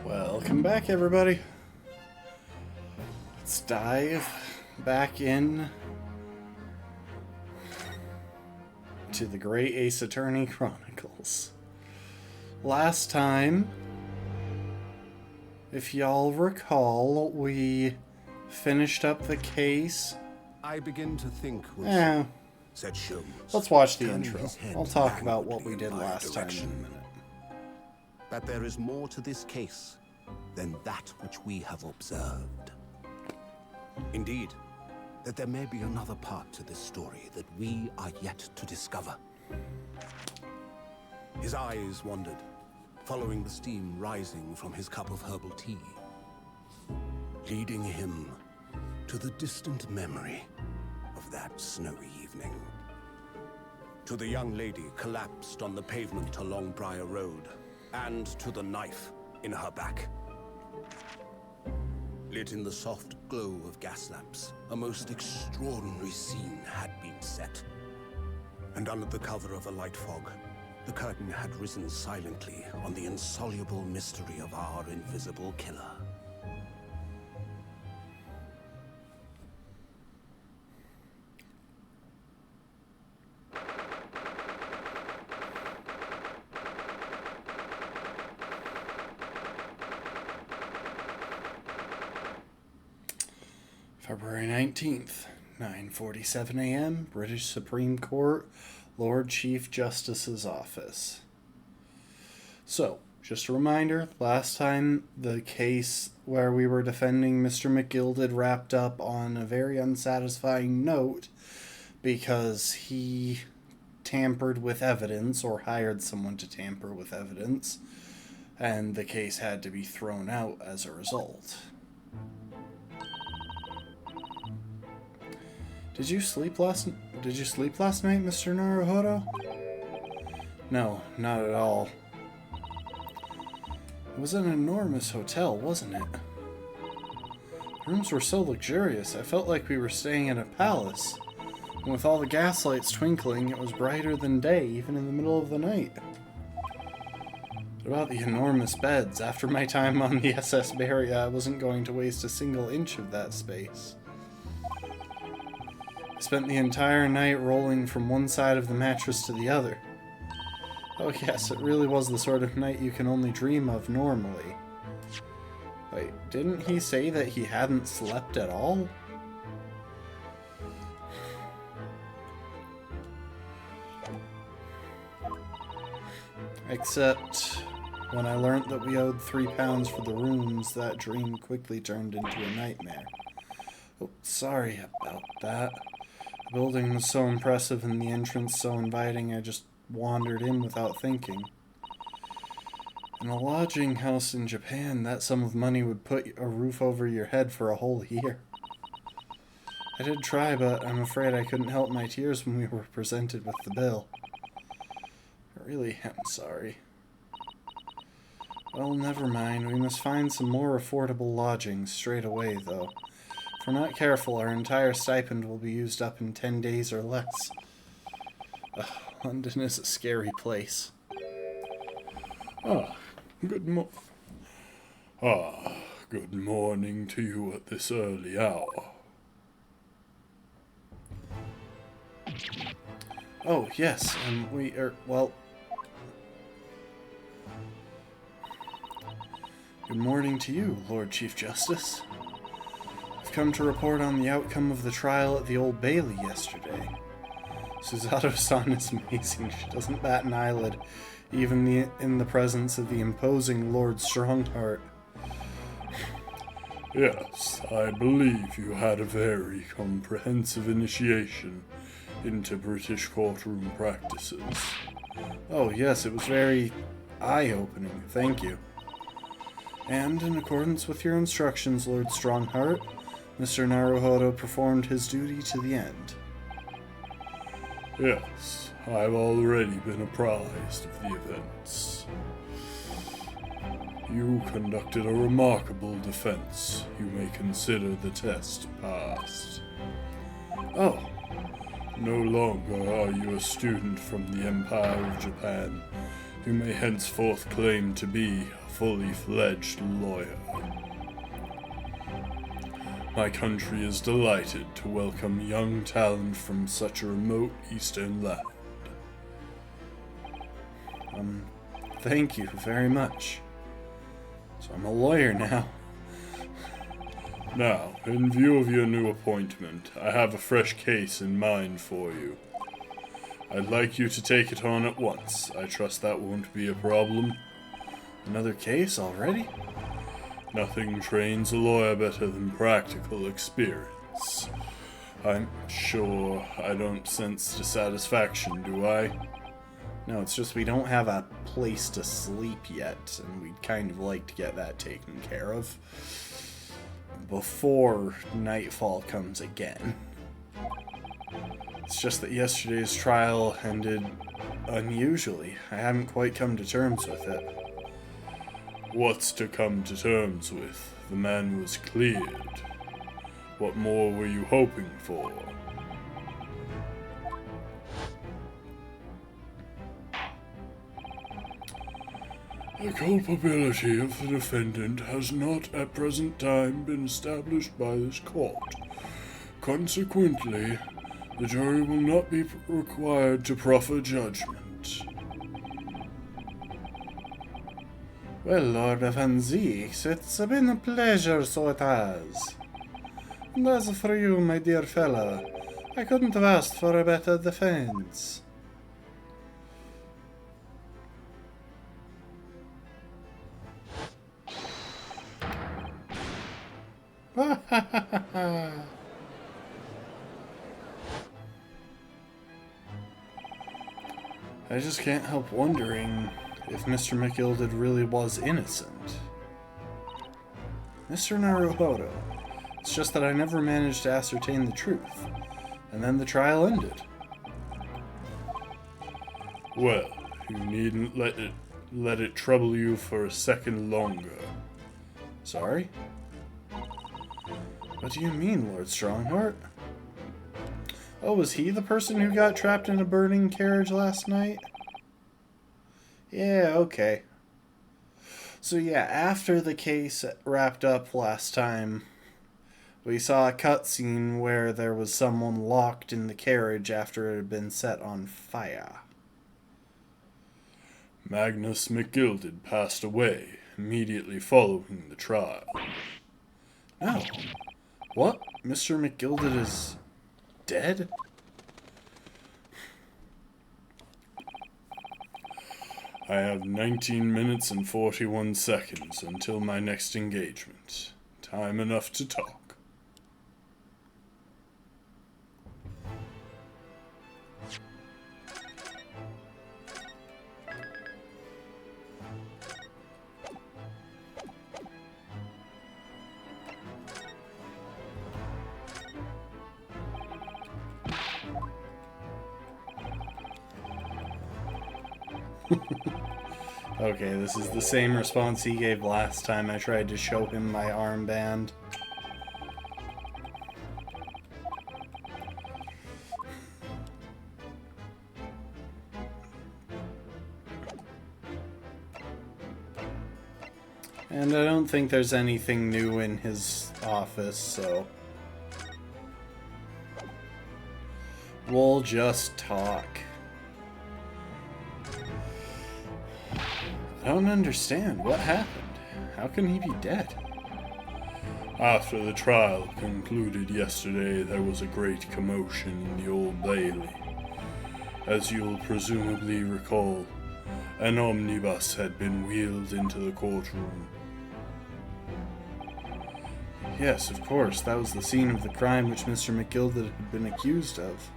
Welcome back, everybody. Let's dive back in to the Great Ace Attorney Chronicles. Last time, if y'all recall, we finished up the case. I begin to think said Sholmes. Let's watch the intro. I'll talk about what we did last time in a minute. That there is more to this case than that which we have observed. Indeed, that there may be another part to this story that we are yet to discover. His eyes wandered, following the steam rising from his cup of herbal tea, leading him to the distant memory of that snowy evening. To the young lady collapsed on the pavement along Briar Road, and to the knife in her back. Lit in the soft glow of gas lamps, a most extraordinary scene had been set. And under the cover of a light fog, the curtain had risen silently on the insoluble mystery of our invisible killer. February 19th, 9:47 a.m., British Supreme Court, Lord Chief Justice's office. So, just a reminder, last time the case where we were defending Mr. McGilded wrapped up on a very unsatisfying note because he tampered with evidence or hired someone to tamper with evidence, and the case had to be thrown out as a result. Did you sleep last night, Mr. Naruhodo? No, not at all. It was an enormous hotel, wasn't it? Rooms were so luxurious, I felt like we were staying in a palace. And with all the gaslights twinkling, it was brighter than day, even in the middle of the night. What about the enormous beds? After my time on the SS Beria, I wasn't going to waste a single inch of that space. I spent the entire night rolling from one side of the mattress to the other. Oh yes, it really was the sort of night you can only dream of normally. Wait, didn't he say that he hadn't slept at all? Except, when I learnt that we owed £3 for the rooms, that dream quickly turned into a nightmare. Oh, sorry about that. The building was so impressive and the entrance so inviting, I just wandered in without thinking. In a lodging house in Japan, that sum of money would put a roof over your head for a whole year. I did try, but I'm afraid I couldn't help my tears when we were presented with the bill. I really am sorry. Well, never mind. We must find some more affordable lodgings straight away, though. If we're not careful, our entire stipend will be used up in 10 days or less. Ugh, London is a scary place. Good morning to you at this early hour. Oh, yes, well... Good morning to you, Lord Chief Justice. I've come to report on the outcome of the trial at the Old Bailey yesterday. Suzato-san is amazing. She doesn't bat an eyelid, even in the presence of the imposing Lord Strongheart. Yes, I believe you had a very comprehensive initiation into British courtroom practices. Oh yes, it was very eye-opening, thank you. And in accordance with your instructions, Lord Strongheart, Mr. Naruhodo performed his duty to the end. Yes, I've already been apprised of the events. You conducted a remarkable defense. You may consider the test passed. Oh. No longer are you a student from the Empire of Japan. You may henceforth claim to be a fully fledged lawyer. My country is delighted to welcome young talent from such a remote eastern land. Thank you very much. So I'm a lawyer now. Now, in view of your new appointment, I have a fresh case in mind for you. I'd like you to take it on at once. I trust that won't be a problem. Another case already? Nothing trains a lawyer better than practical experience. I'm sure I don't sense dissatisfaction, do I? No, it's just we don't have a place to sleep yet, and we'd kind of like to get that taken care of before nightfall comes again. It's just that yesterday's trial ended unusually. I haven't quite come to terms with it. What's to come to terms with? The man was cleared. What more were you hoping for? The culpability of the defendant has not at present time been established by this court. Consequently, the jury will not be required to proffer judgment. Well, Lord of Anziques, it's been a pleasure, so it has. And as for you, my dear fellow, I couldn't have asked for a better defense. I just can't help wondering if Mr. McGilded really was innocent. Mr. Naruhodo, it's just that I never managed to ascertain the truth, and then the trial ended. Well, you needn't let it trouble you for a second longer. Sorry? What do you mean, Lord Strongheart? Oh, was he the person who got trapped in a burning carriage last night? Yeah, okay. So yeah, after the case wrapped up last time, we saw a cutscene where there was someone locked in the carriage after it had been set on fire. Magnus McGilded passed away immediately following the trial. Oh. What? Mr. McGilded is dead? I have 19 minutes and 41 seconds until my next engagement. Time enough to talk. Okay, this is the same response he gave last time I tried to show him my armband. And I don't think there's anything new in his office, so we'll just talk. I don't understand. What happened? How can he be dead? After the trial concluded yesterday, there was a great commotion in the Old Bailey. As you'll presumably recall, an omnibus had been wheeled into the courtroom. Yes, of course. That was the scene of the crime which Mr. McGilded had been accused of.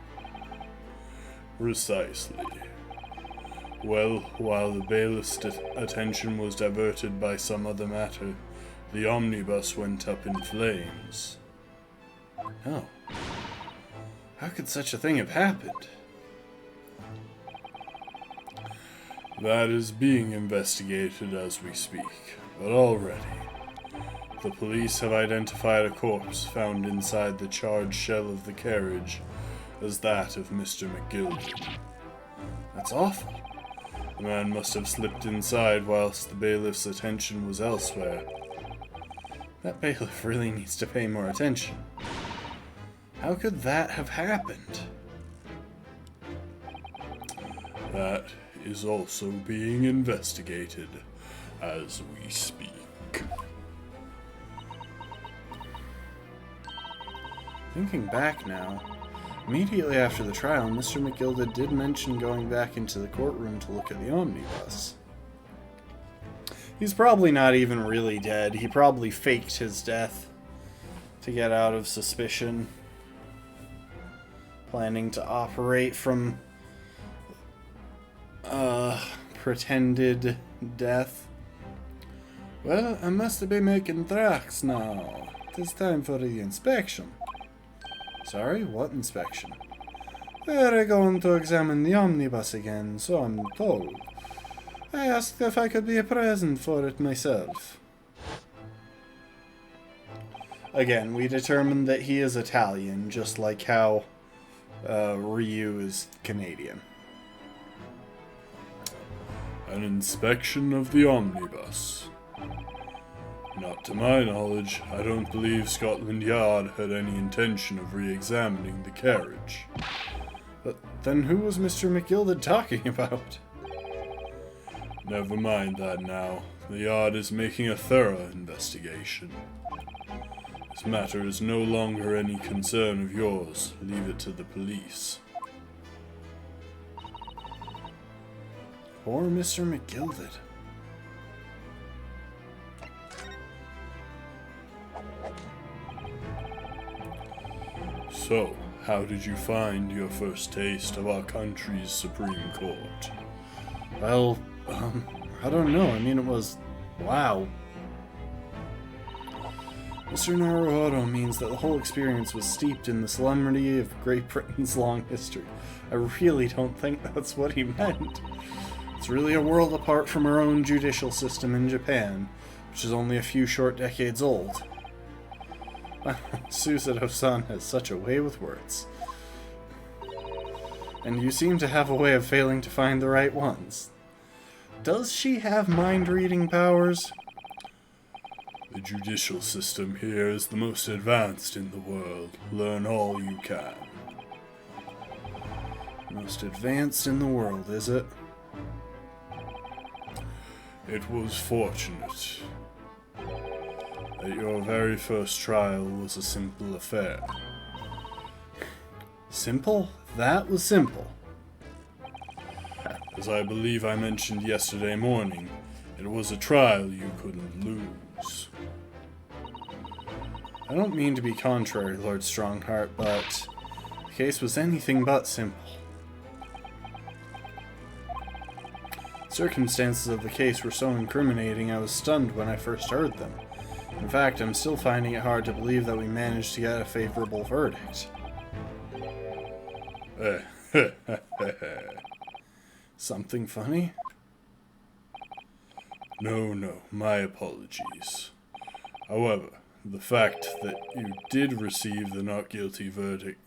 Precisely. Well, while the bailiff's attention was diverted by some other matter, the omnibus went up in flames. Oh. How could such a thing have happened? That is being investigated as we speak, but already. The police have identified a corpse found inside the charred shell of the carriage as that of Mr. McGilded. That's awful. The man must have slipped inside whilst the bailiff's attention was elsewhere. That bailiff really needs to pay more attention. How could that have happened? That is also being investigated as we speak. Thinking back now, immediately after the trial, Mr. McGilda did mention going back into the courtroom to look at the omnibus. He's probably not even really dead. He probably faked his death to get out of suspicion. Planning to operate from pretended death. Well, I must be making tracks now. It's time for the inspection. Sorry, what inspection? We're going to examine the omnibus again, so I'm told. I asked if I could be present for it myself. Again, we determined that he is Italian, just like how Ryu is Canadian. An inspection of the omnibus. Not to my knowledge, I don't believe Scotland Yard had any intention of re-examining the carriage. But then who was Mr. McGilda talking about? Never mind that now. The Yard is making a thorough investigation. This matter is no longer any concern of yours. Leave it to the police. Poor Mr. McGilda. So, how did you find your first taste of our country's Supreme Court? Well, I don't know. I mean, it was... wow. Mr. Naruhodo means that the whole experience was steeped in the solemnity of Great Britain's long history. I really don't think that's what he meant. It's really a world apart from our own judicial system in Japan, which is only a few short decades old. Susato-san has such a way with words. And you seem to have a way of failing to find the right ones. Does she have mind-reading powers? The judicial system here is the most advanced in the world. Learn all you can. Most advanced in the world, is it? It was fortunate that your very first trial was a simple affair. Simple? That was simple. As I believe I mentioned yesterday morning, it was a trial you couldn't lose. I don't mean to be contrary, Lord Strongheart, but the case was anything but simple. Circumstances of the case were so incriminating I was stunned when I first heard them. In fact, I'm still finding it hard to believe that we managed to get a favorable verdict. Something funny? No, my apologies. However, the fact is that you did receive the not guilty verdict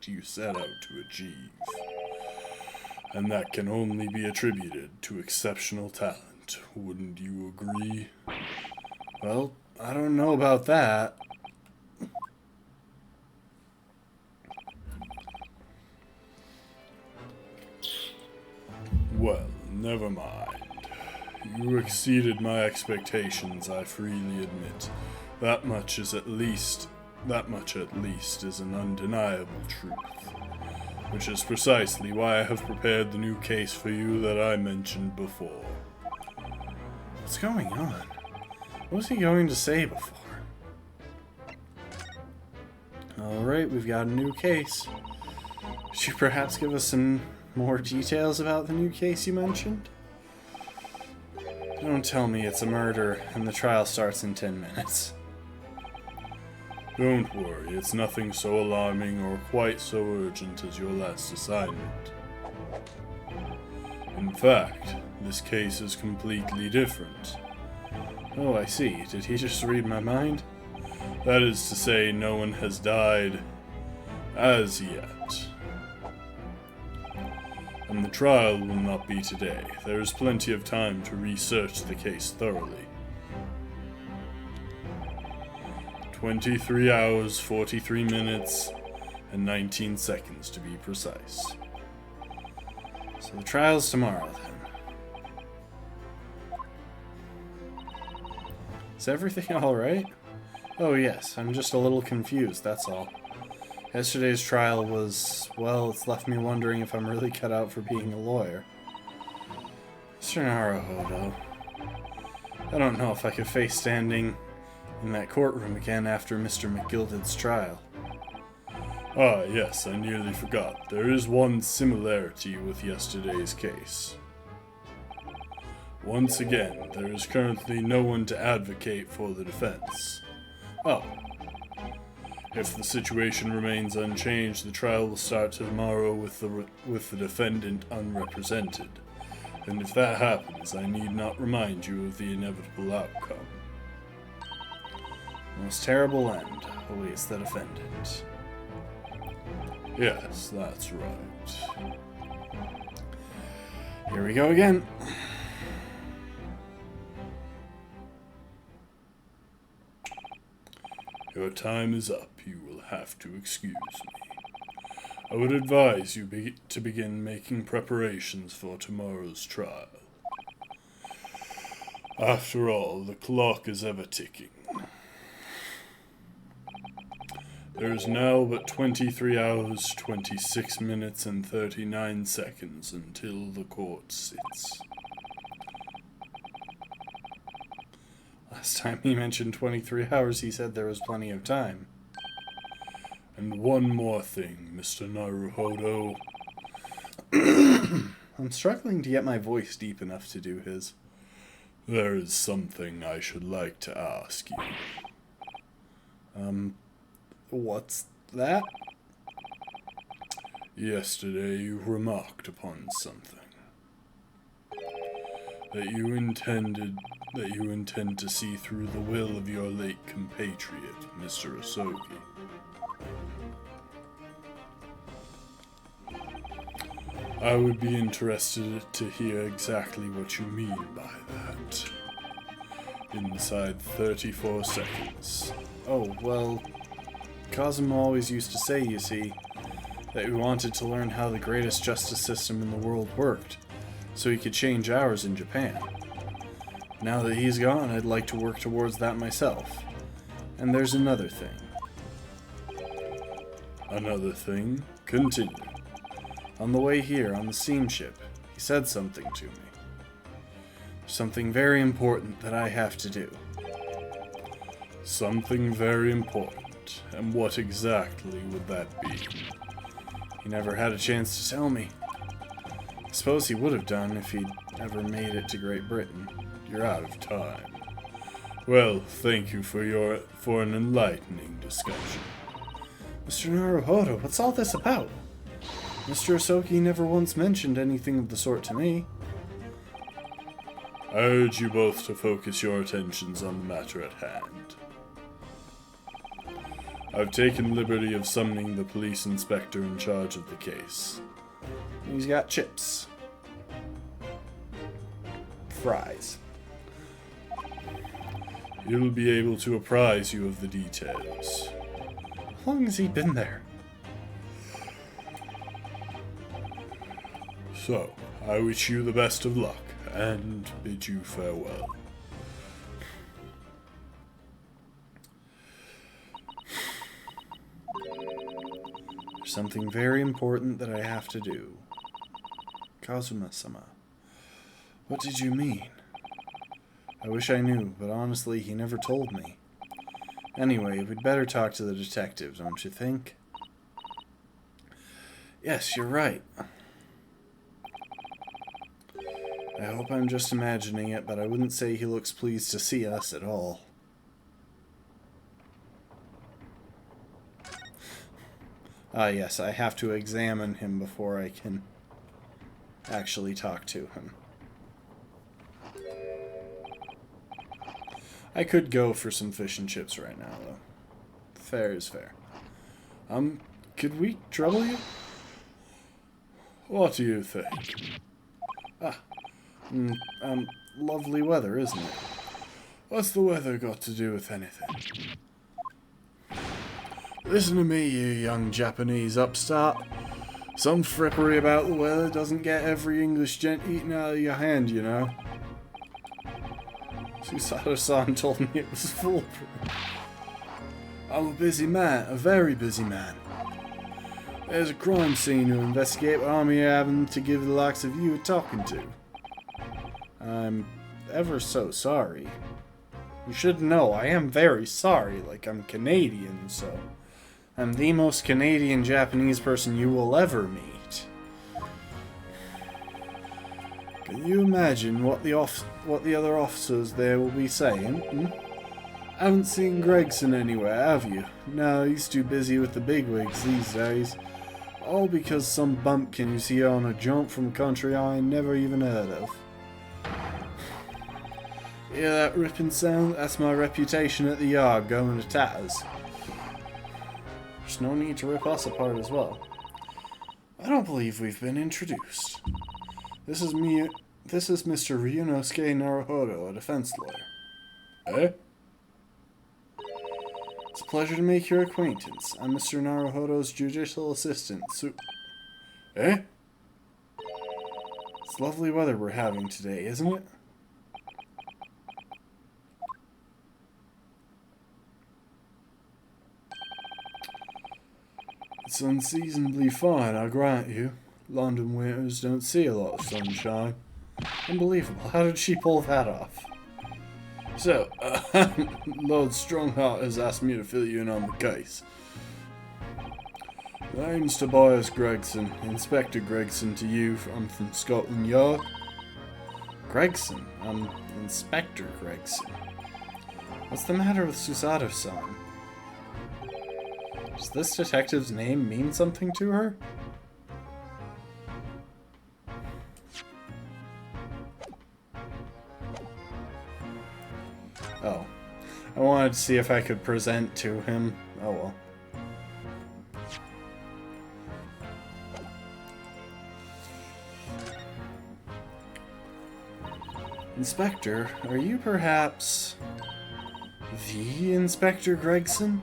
you set out to achieve. And that can only be attributed to exceptional talent. Wouldn't you agree? Well, I don't know about that. Well, never mind. You exceeded my expectations, I freely admit. That much at least is an undeniable truth. Which is precisely why I have prepared the new case for you that I mentioned before. What's going on? What was he going to say before? Alright, we've got a new case. Could you perhaps give us some more details about the new case you mentioned? Don't tell me it's a murder and the trial starts in 10 minutes. Don't worry, it's nothing so alarming or quite so urgent as your last assignment. In fact, this case is completely different. Oh, I see. Did he just read my mind? That is to say, no one has died as yet. And the trial will not be today. There is plenty of time to research the case thoroughly. 23 hours, 43 minutes, and 19 seconds to be precise. So the trial's tomorrow, then. Is everything alright? Oh yes, I'm just a little confused, that's all. Yesterday's trial was, well, it's left me wondering if I'm really cut out for being a lawyer. Mr. Naruhodo, I don't know if I could face standing in that courtroom again after Mr. McGilded's trial. Ah, yes, I nearly forgot. There is one similarity with yesterday's case. Once again, there is currently no one to advocate for the defense. Oh, If the situation remains unchanged, the trial will start tomorrow with the defendant unrepresented. And if that happens, I need not remind you of the inevitable outcome. most terrible end awaits the defendant. Yes, that's right. Here we go again. Your time is up. You will have to excuse me. I would advise you to begin making preparations for tomorrow's trial. After all, the clock is ever ticking. There is now but 23 hours, 26 minutes, and 39 seconds until the court sits. Last time he mentioned 23 hours, he said there was plenty of time. And one more thing, Mr. Naruhodo. I'm struggling to get my voice deep enough to do his. There is something I should like to ask you. What's that? Yesterday you remarked upon something. That you intend to see through the will of your late compatriot, Mr. Asogi. I would be interested to hear exactly what you mean by that. Inside 34 seconds. Oh, well, Cosmo always used to say, you see, that he wanted to learn how the greatest justice system in the world worked, so he could change ours in Japan. Now that he's gone, I'd like to work towards that myself. And there's another thing. Another thing? Continue. On the way here, on the steamship, he said something to me. Something very important that I have to do. Something very important. And what exactly would that be? He never had a chance to tell me. I suppose he would have done if he'd ever made it to Great Britain. You're out of time. Well, thank you for an enlightening discussion. Mr. Naruhodo, what's all this about? Mr. Asogi never once mentioned anything of the sort to me. I urge you both to focus your attentions on the matter at hand. I've taken liberty of summoning the police inspector in charge of the case. He's got chips. Fries. He'll be able to apprise you of the details. How long has he been there? So, I wish you the best of luck, and bid you farewell. There's something very important that I have to do. Kazuma-sama, what did you mean? I wish I knew, but honestly, he never told me. Anyway, we'd better talk to the detective, don't you think? Yes, you're right. I hope I'm just imagining it, but I wouldn't say he looks pleased to see us at all. Ah, yes, I have to examine him before I can actually talk to him. I could go for some fish and chips right now, though. Fair is fair. Could we trouble you? What do you think? Lovely weather, isn't it? What's the weather got to do with anything? Listen to me, you young Japanese upstart. Some frippery about the weather doesn't get every English gent eaten out of your hand, you know. Susato-san told me it was foolproof. I'm a busy man, a very busy man. There's a crime scene to investigate, but I'm here having to give the likes of you a talking to. I'm ever so sorry. You should know, I am very sorry, like I'm Canadian, so... I'm the most Canadian Japanese person you will ever meet. Can you imagine what the other officers there will be saying? Haven't seen Gregson anywhere, have you? No, he's too busy with the bigwigs these days. All because some bumpkin you see on a jump from a country I never even heard of. Hear that ripping sound? That's my reputation at the yard going to tatters. There's no need to rip us apart as well. I don't believe we've been introduced. This is Mr. Ryunosuke Naruhodo, a defense lawyer. Eh? It's a pleasure to make your acquaintance. I'm Mr. Naruhodo's judicial assistant, Eh? It's lovely weather we're having today, isn't it? It's unseasonably fine, I grant you. London winters don't see a lot of sunshine. Unbelievable. How did she pull that off? So, Lord Strongheart has asked me to fill you in on the case. My name's Tobias Gregson, Inspector Gregson to you. I'm from Scotland Yard. Gregson? I'm Inspector Gregson. What's the matter with Susato-san? Does this detective's name mean something to her? Oh. I wanted to see if I could present to him. Oh well. Inspector, are you perhaps the Inspector Gregson?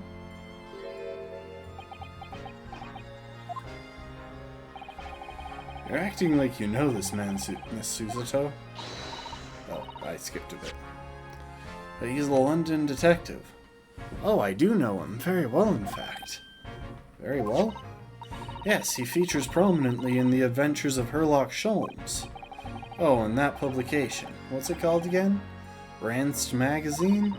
You're acting like you know this man, Miss Susato. Oh, I skipped a bit. But he's a London detective. Oh, I do know him. Very well, in fact. Very well? Yes, he features prominently in the adventures of Sherlock Sholmes. Oh, and that publication. What's it called again? Ranced Magazine?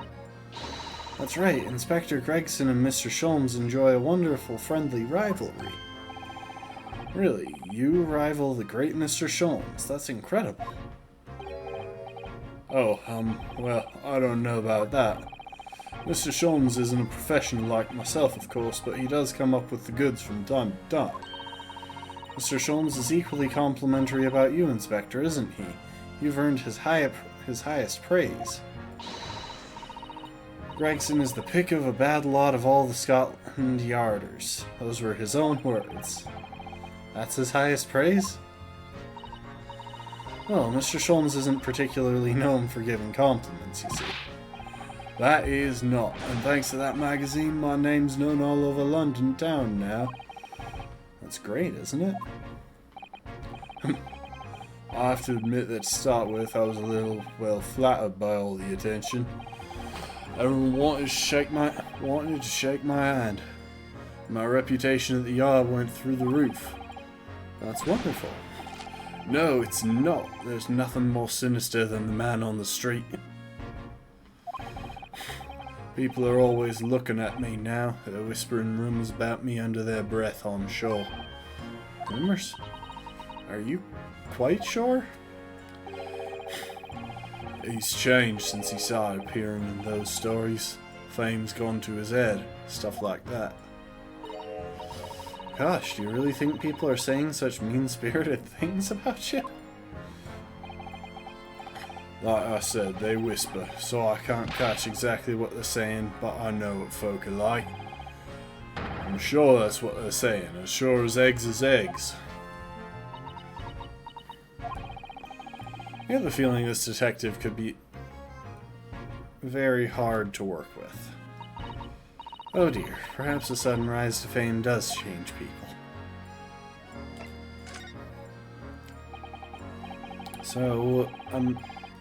That's right, Inspector Gregson and Mr. Sholmes enjoy a wonderful friendly rivalry. Really, you rival the great Mr. Sholmes. That's incredible. Oh, well, I don't know about that. Mr. Sholmes isn't a professional like myself, of course, but he does come up with the goods from time to time. Mr. Sholmes is equally complimentary about you, Inspector, isn't he? You've earned his highest praise. Gregson is the pick of a bad lot of all the Scotland Yarders. Those were his own words. That's his highest praise? Well, Mr. Sholmes isn't particularly known for giving compliments, you see. That is not, and thanks to that magazine, my name's known all over London town now. That's great, isn't it? I have to admit that to start with, I was a little, well, flattered by all the attention. Everyone wanted to shake my hand. My reputation at the yard went through the roof. That's wonderful. No, it's not. There's nothing more sinister than the man on the street. People are always looking at me now. They're whispering rumors about me under their breath, I'm sure. Rumors? Are you quite sure? He's changed since he started appearing in those stories. Fame's gone to his head. Stuff like that. Gosh, do you really think people are saying such mean-spirited things about you? Like I said, they whisper, so I can't catch exactly what they're saying, but I know what folk are like. I'm sure that's what they're saying, as sure as eggs is eggs. I have the feeling this detective could be very hard to work with. Oh dear, perhaps a sudden rise to fame does change people. So,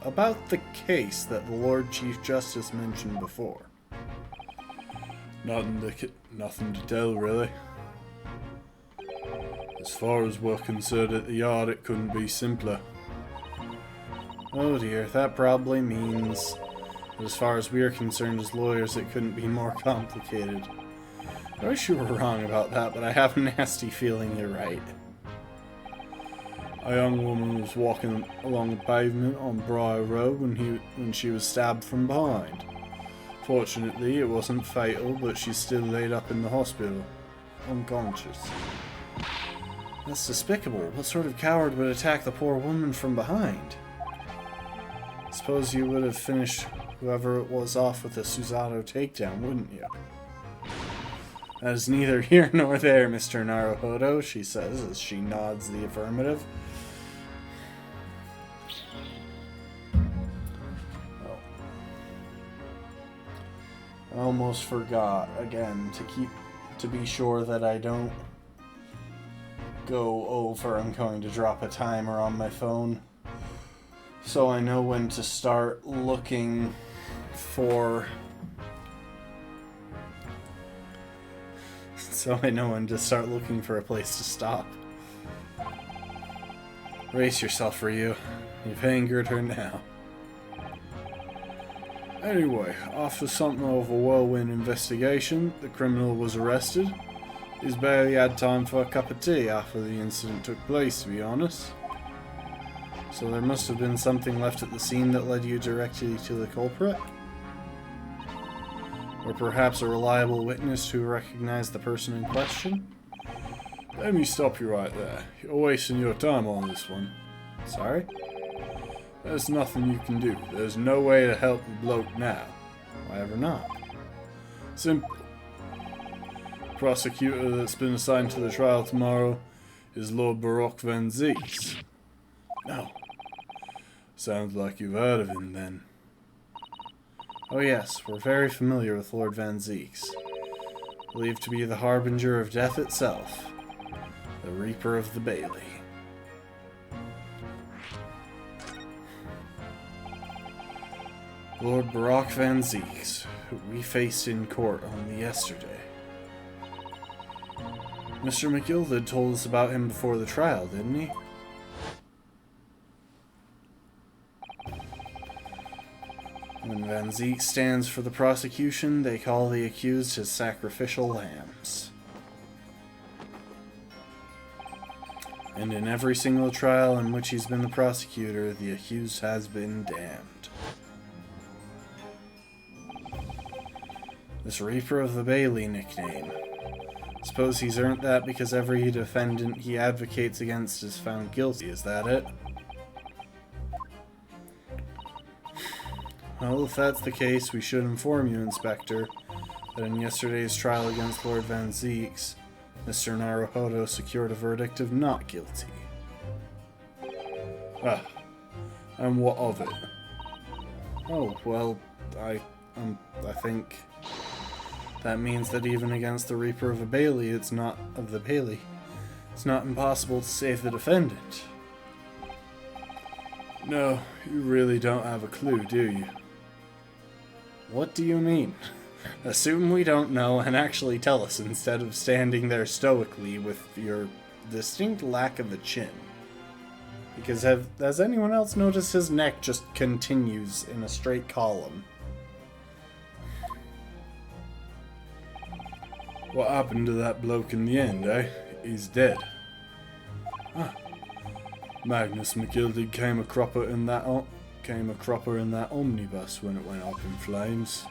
about the case that the Lord Chief Justice mentioned before. Nothing to tell, really. As far as we're concerned at the yard, it couldn't be simpler. Oh dear, that probably means that as far as we are concerned as lawyers, it couldn't be more complicated. I wish you were wrong about that, but I have a nasty feeling you're right. A young woman was walking along the pavement on Briar Road when she was stabbed from behind. Fortunately, it wasn't fatal, but she's still laid up in the hospital, unconscious. That's despicable. What sort of coward would attack the poor woman from behind? Suppose you would have finished whoever it was off with a Susato takedown, wouldn't you? That is neither here nor there, Mr. Naruhodo, she says as she nods the affirmative. I almost forgot again to be sure that I don't go over. I'm going to drop a timer on my phone so I know when to start looking for a place to stop. Brace yourself, Ryu. You've angered her now. Anyway, after something of a whirlwind investigation, the criminal was arrested. He's barely had time for a cup of tea after the incident took place, to be honest. So there must have been something left at the scene that led you directly to the culprit? Or perhaps a reliable witness who recognized the person in question? Let me stop you right there. You're wasting your time on this one. Sorry? There's nothing you can do. There's no way to help the bloke now. Why ever not? Simple. The prosecutor that's been assigned to the trial tomorrow is Lord Baroque Van Zeeks. No. Sounds like you've heard of him, then. Oh yes, we're very familiar with Lord Van Zeeks. Believed to be the harbinger of death itself. The Reaper of the Bailey. Lord Baroque Van Zeeks, who we faced in court only yesterday. Mr. McGilded told us about him before the trial, didn't he? When Van Zeek stands for the prosecution, they call the accused his sacrificial lambs. And in every single trial in which he's been the prosecutor, the accused has been damned. This Reaper of the Bailey nickname. Suppose he's earned that because every defendant he advocates against is found guilty, is that it? Well, if that's the case, we should inform you, Inspector, that in yesterday's trial against Lord Van Zeeks, Mr. Naruhodo secured a verdict of not guilty. Ah, and what of it? Oh, well, I think that means that even against the Reaper of the Bailey, it's not impossible to save the defendant. No, you really don't have a clue, do you? What do you mean? Assume we don't know and actually tell us instead of standing there stoically with your distinct lack of a chin. Because has anyone else noticed his neck just continues in a straight column? What happened to that bloke in the end, eh? He's dead. Ah. Magnus McGilded came a cropper in that omnibus when it went up in flames.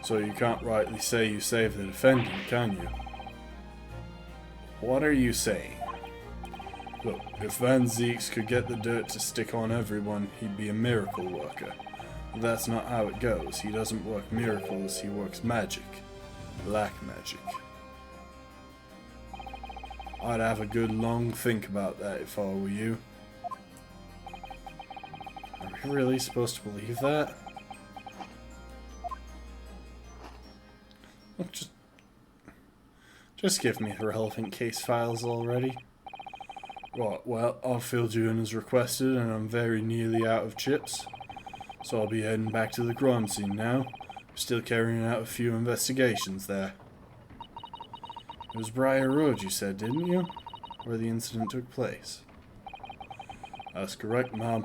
So you can't rightly say you saved the defendant, can you? What are you saying? Look, if Van Zeeks could get the dirt to stick on everyone, he'd be a miracle worker. But that's not how it goes. He doesn't work miracles, he works magic. Black magic. I'd have a good long think about that if I were you. really supposed to believe that? Well, just give me the relevant case files already. Right, well, I've filled you in as requested, and I'm very nearly out of chips. So I'll be heading back to the crime scene now. We're still carrying out a few investigations there. It was Briar Road, you said, didn't you? Where the incident took place. That's correct, ma'am.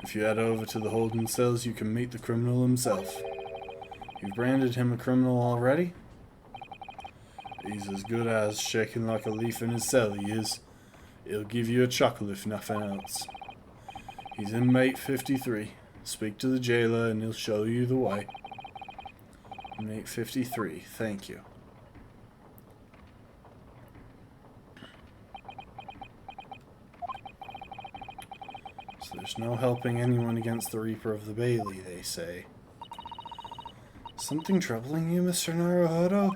If you head over to the holding cells, you can meet the criminal himself. You've branded him a criminal already? He's as good as shaking like a leaf in his cell, he is. He'll give you a chuckle if nothing else. He's inmate 53. Speak to the jailer and he'll show you the way. Inmate 53, thank you. So there's no helping anyone against the Reaper of the Bailey, they say. Something troubling you, Mr. Naruhodo?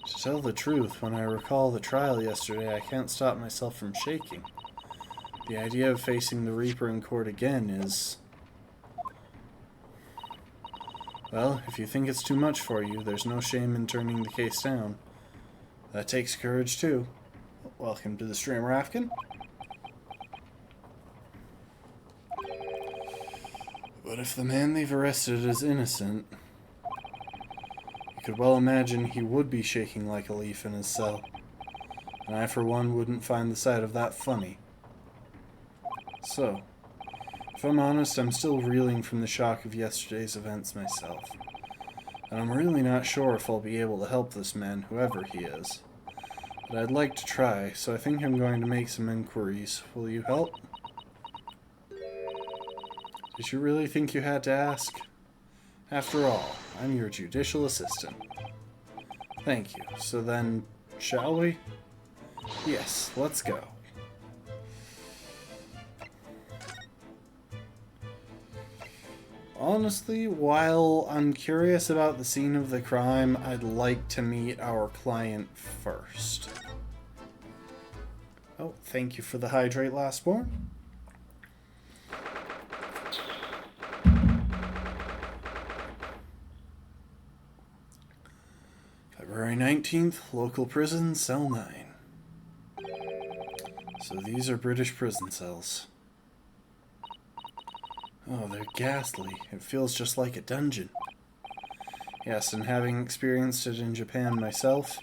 To tell the truth, when I recall the trial yesterday, I can't stop myself from shaking. The idea of facing the Reaper in court again is... Well, if you think it's too much for you, there's no shame in turning the case down. That takes courage, too. Welcome to the stream, Rafkin. But if the man they've arrested is innocent, you could well imagine he would be shaking like a leaf in his cell. And I, for one, wouldn't find the sight of that funny. So, if I'm honest, I'm still reeling from the shock of yesterday's events myself. And I'm really not sure if I'll be able to help this man, whoever he is. But I'd like to try, so I think I'm going to make some inquiries. Will you help? Did you really think you had to ask? After all, I'm your judicial assistant. Thank you. So then, shall we? Yes, let's go. Honestly, while I'm curious about the scene of the crime, I'd like to meet our client first. Oh, thank you for the hydrate, Lastborn. February 19th, local prison, cell 9. So these are British prison cells. Oh, they're ghastly. It feels just like a dungeon. Yes, and having experienced it in Japan myself,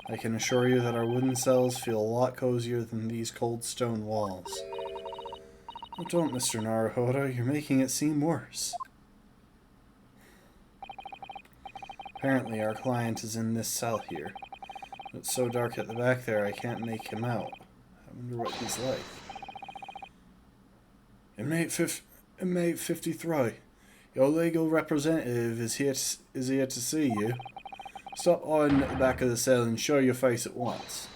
I can assure you that our wooden cells feel a lot cozier than these cold stone walls. Oh, don't, Mr. Naruhodo, you're making it seem worse. Apparently our client is in this cell here. It's so dark at the back there I can't make him out. I wonder what he's like. Inmate 53, your legal representative is here to see you. Stop on at the back of the cell and show your face at once.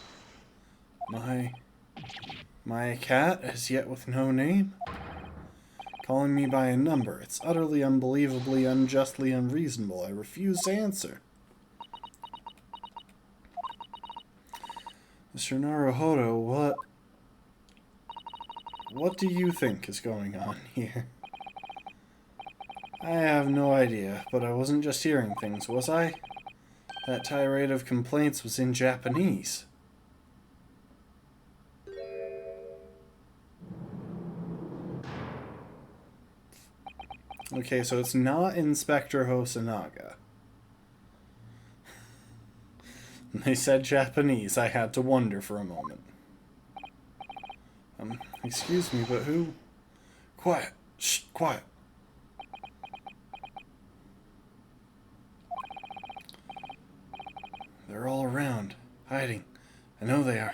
My cat, as yet with no name? Calling me by a number. It's utterly, unbelievably, unjustly unreasonable. I refuse to answer. Mr. Naruhodo, what do you think is going on here? I have no idea, but I wasn't just hearing things, was I? That tirade of complaints was in Japanese. Okay, so it's not Inspector Hosanaga. They said Japanese. I had to wonder for a moment. Excuse me, but who? Quiet. Shh, quiet. They're all around, hiding. I know they are.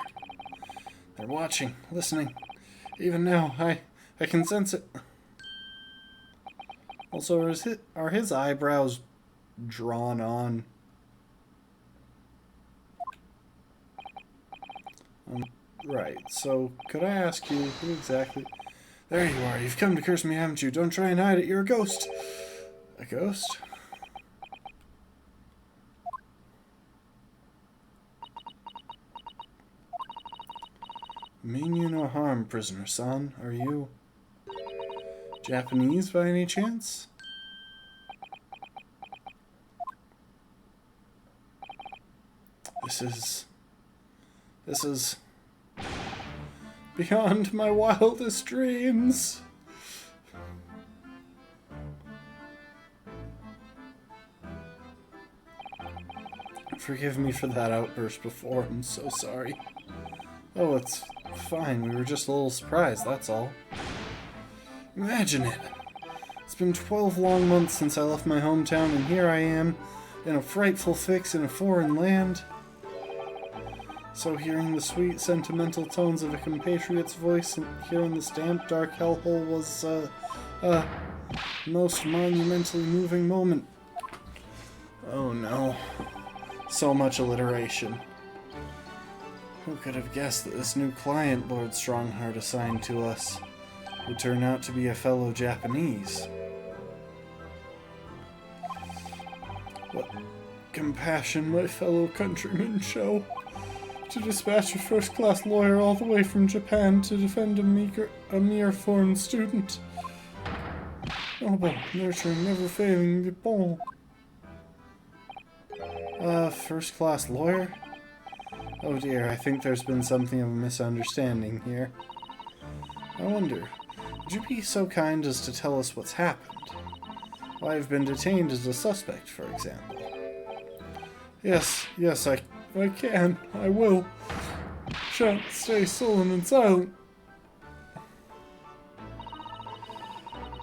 They're watching, listening. Even now, I can sense it. Also, are his eyebrows drawn on? Right, so could I ask you who exactly... There you are, you've come to curse me, haven't you? Don't try and hide it, you're a ghost. A ghost? mean you no harm, prisoner-san. Are you Japanese by any chance? This is beyond my wildest dreams. Forgive me for that outburst before. I'm so sorry. Oh, it's fine. We were just a little surprised, that's all. Imagine it. It's been 12 long months since I left my hometown, and here I am, in a frightful fix in a foreign land. So hearing the sweet, sentimental tones of a compatriot's voice and hearing this damp, dark hellhole was, a most monumentally moving moment. Oh no. So much alliteration. Who could have guessed that this new client Lord Strongheart assigned to us would turn out to be a fellow Japanese? What compassion my fellow countrymen show to dispatch a first-class lawyer all the way from Japan to defend a mere foreign student. Noble, nurturing, never-failing, the bon. First-class lawyer? Oh dear, I think there's been something of a misunderstanding here. I wonder, would you be so kind as to tell us what's happened? Why I've been detained as a suspect, for example. Yes, I can. I will. Shan't stay sullen and silent.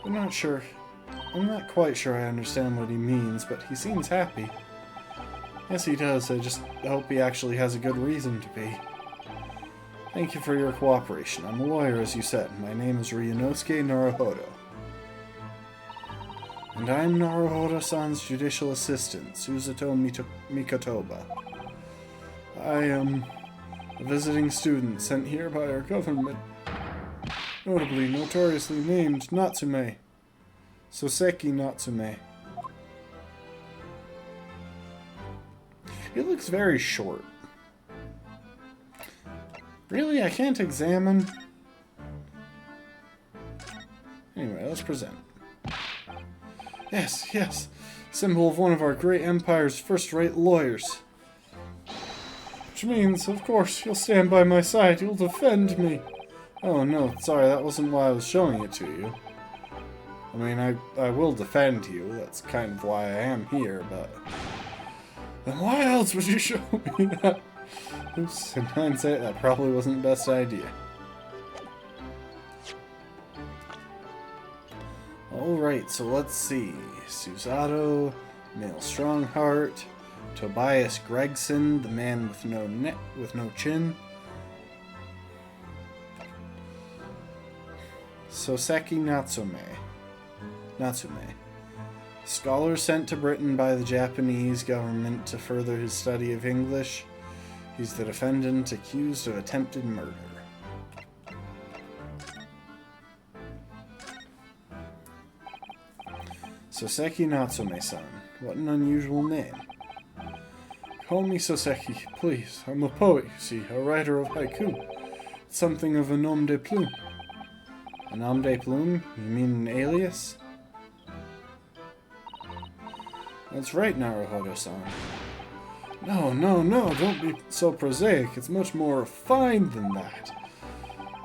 I'm not quite sure I understand what he means, but he seems happy. Yes, he does. I just hope he actually has a good reason to be. Thank you for your cooperation. I'm a lawyer, as you said. My name is Ryunosuke Naruhodo. And I'm Naruhodo-san's judicial assistant, Susato Mikotoba. I am a visiting student sent here by our government, notably notoriously named Natsume. Soseki Natsume. He looks very short. Really? I can't examine? Anyway, let's present. Yes. Symbol of one of our great empire's first-rate lawyers. Which means, of course, you'll stand by my side. You'll defend me. Oh, no, sorry, that wasn't why I was showing it to you. I mean, I will defend you. That's kind of why I am here, but... Then why else would you show me that? Oops, in hindsight, that probably wasn't the best idea. Alright, so let's see. Susato, male Strongheart, Tobias Gregson, the man with no chin. Soseki Natsume. Scholar sent to Britain by the Japanese government to further his study of English. He's the defendant accused of attempted murder. Soseki Natsume-san. What an unusual name. Call me Soseki, please. I'm a poet, you see, a writer of haiku. It's something of a nom de plume. A nom de plume? You mean an alias? That's right, Naruhodo-san. No, don't be so prosaic. It's much more refined than that.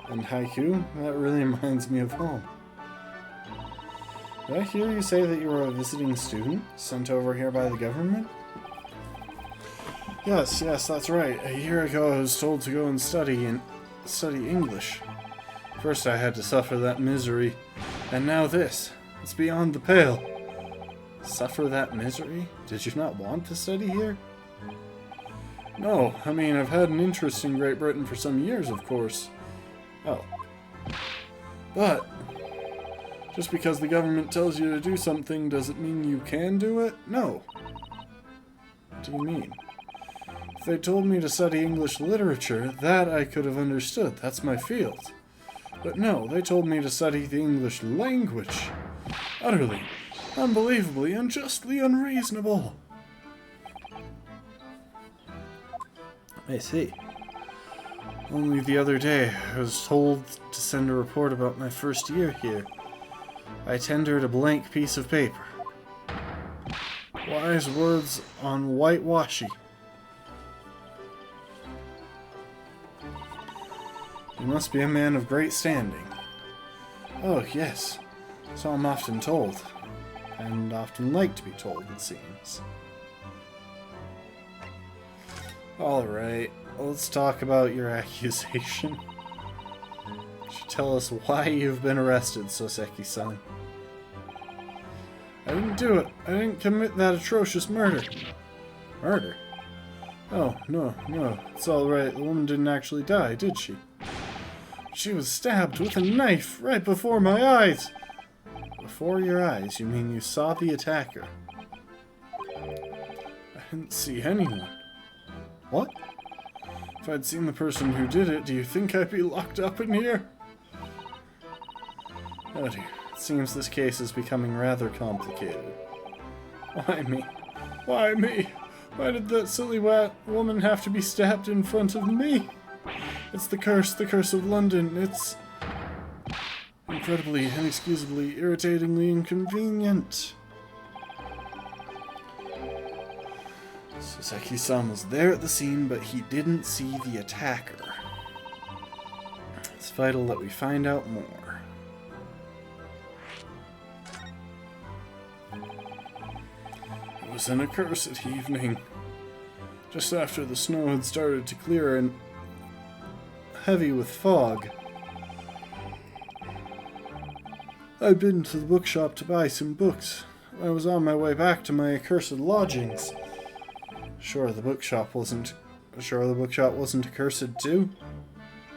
And haiku? That really reminds me of home. Did I hear you say that you were a visiting student, sent over here by the government? Yes, that's right. A year ago I was told to go and study English. First I had to suffer that misery, and now this. It's beyond the pale. Suffer that misery? Did you not want to study here? No, I mean, I've had an interest in Great Britain for some years, of course. Oh. But, just because the government tells you to do something doesn't mean you can do it? No. What do you mean? If they told me to study English literature, that I could have understood. That's my field. But no, they told me to study the English language. Utterly, unbelievably, unjustly unreasonable. I see. Only the other day, I was told to send a report about my first year here. I tendered a blank piece of paper. Wise words on whitewashy. You must be a man of great standing. Oh, yes. So I'm often told. And often like to be told, it seems. Alright, let's talk about your accusation. You should tell us why you've been arrested, Soseki-san. I didn't do it. I didn't commit that atrocious murder. Murder? Oh, no. It's alright. The woman didn't actually die, did she? She was stabbed with a knife right before my eyes. Before your eyes? You mean you saw the attacker? I didn't see anyone. What? If I'd seen the person who did it, do you think I'd be locked up in here? Oh dear. It seems this case is becoming rather complicated. Why me? Why me? Why did that silly woman have to be stabbed in front of me? It's the curse of London. It's incredibly, inexcusably, irritatingly inconvenient. Soseki-san was there at the scene, but he didn't see the attacker. It's vital that we find out more. It was an accursed evening. Just after the snow had started to clear and heavy with fog. I'd been to the bookshop to buy some books. I was on my way back to my accursed lodgings. Sure the bookshop wasn't accursed too?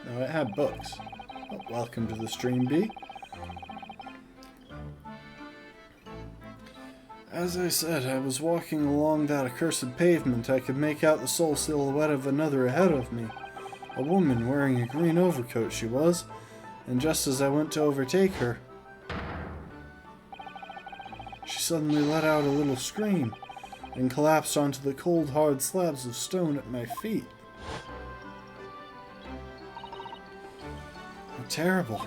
No, it had books. Oh, welcome to the stream, B. As I said, I was walking along that accursed pavement. I could make out the sole silhouette of another ahead of me. A woman wearing a green overcoat she was, and just as I went to overtake her, she suddenly let out a little scream and collapsed onto the cold, hard slabs of stone at my feet. Terrible.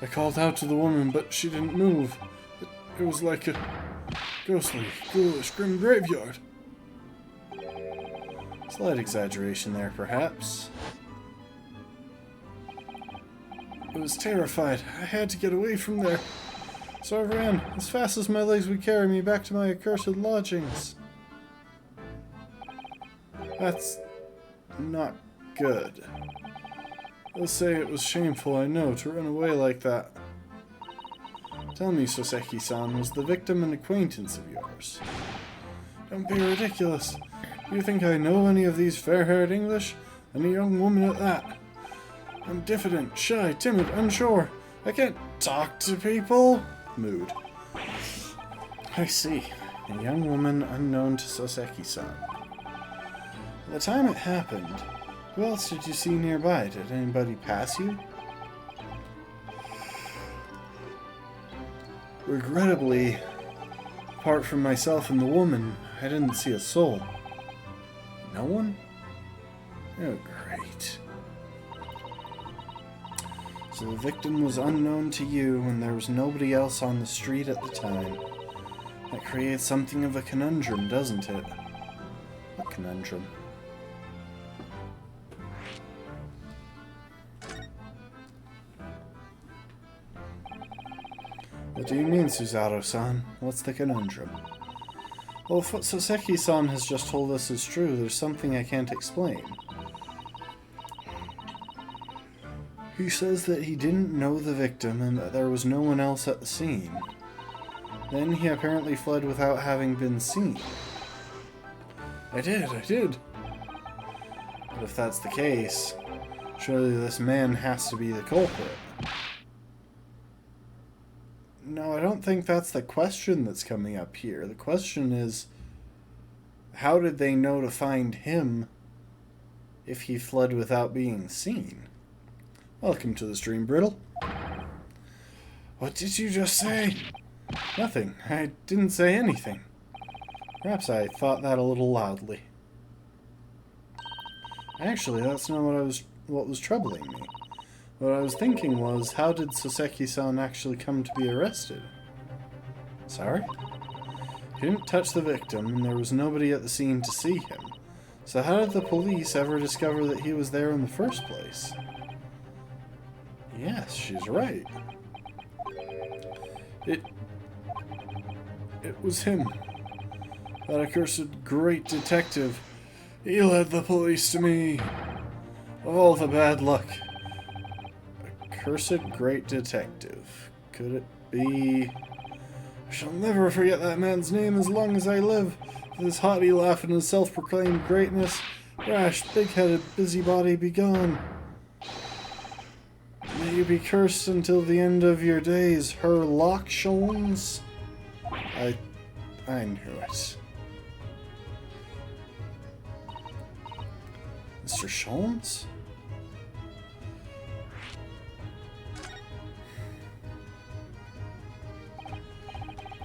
I called out to the woman, but she didn't move. It was like a ghostly, ghoulish, grim graveyard. Slight exaggeration there, perhaps. I was terrified. I had to get away from there. So I ran, as fast as my legs would carry me, back to my accursed lodgings. That's not good. They'll say it was shameful, I know, to run away like that. Tell me, Soseki-san, was the victim an acquaintance of yours? Don't be ridiculous. Do you think I know any of these fair-haired English? And a young woman at that. I'm diffident, shy, timid, unsure. I can't talk to people. Mood. I see. A young woman unknown to Soseki-san. At the time it happened, who else did you see nearby? Did anybody pass you? Regrettably, apart from myself and the woman, I didn't see a soul. No one? Oh, great. So the victim was unknown to you, and there was nobody else on the street at the time. That creates something of a conundrum, doesn't it? What conundrum? What do you mean, Suzaru-san? What's the conundrum? Well, if what Soseki-san has just told us is true, there's something I can't explain. He says that he didn't know the victim and that there was no one else at the scene. Then he apparently fled without having been seen. I did. But if that's the case, surely this man has to be the culprit. No, I don't think that's the question that's coming up here. The question is, how did they know to find him if he fled without being seen? Welcome to the stream, Brittle. What did you just say? Nothing. I didn't say anything. Perhaps I thought that a little loudly. Actually, that's not what I was what was troubling me. What I was thinking was, how did Soseki-san actually come to be arrested? Sorry? He didn't touch the victim, and there was nobody at the scene to see him. So how did the police ever discover that he was there in the first place? Yes, she's right. It was him. That accursed great detective. He led the police to me. All the bad luck. Accursed great detective. Could it be... I shall never forget that man's name as long as I live. With his haughty laugh and his self-proclaimed greatness. Rash, big-headed busybody, be gone. May you be cursed until the end of your days, Herr Locksholms. I knew it. Mr. Sholmes?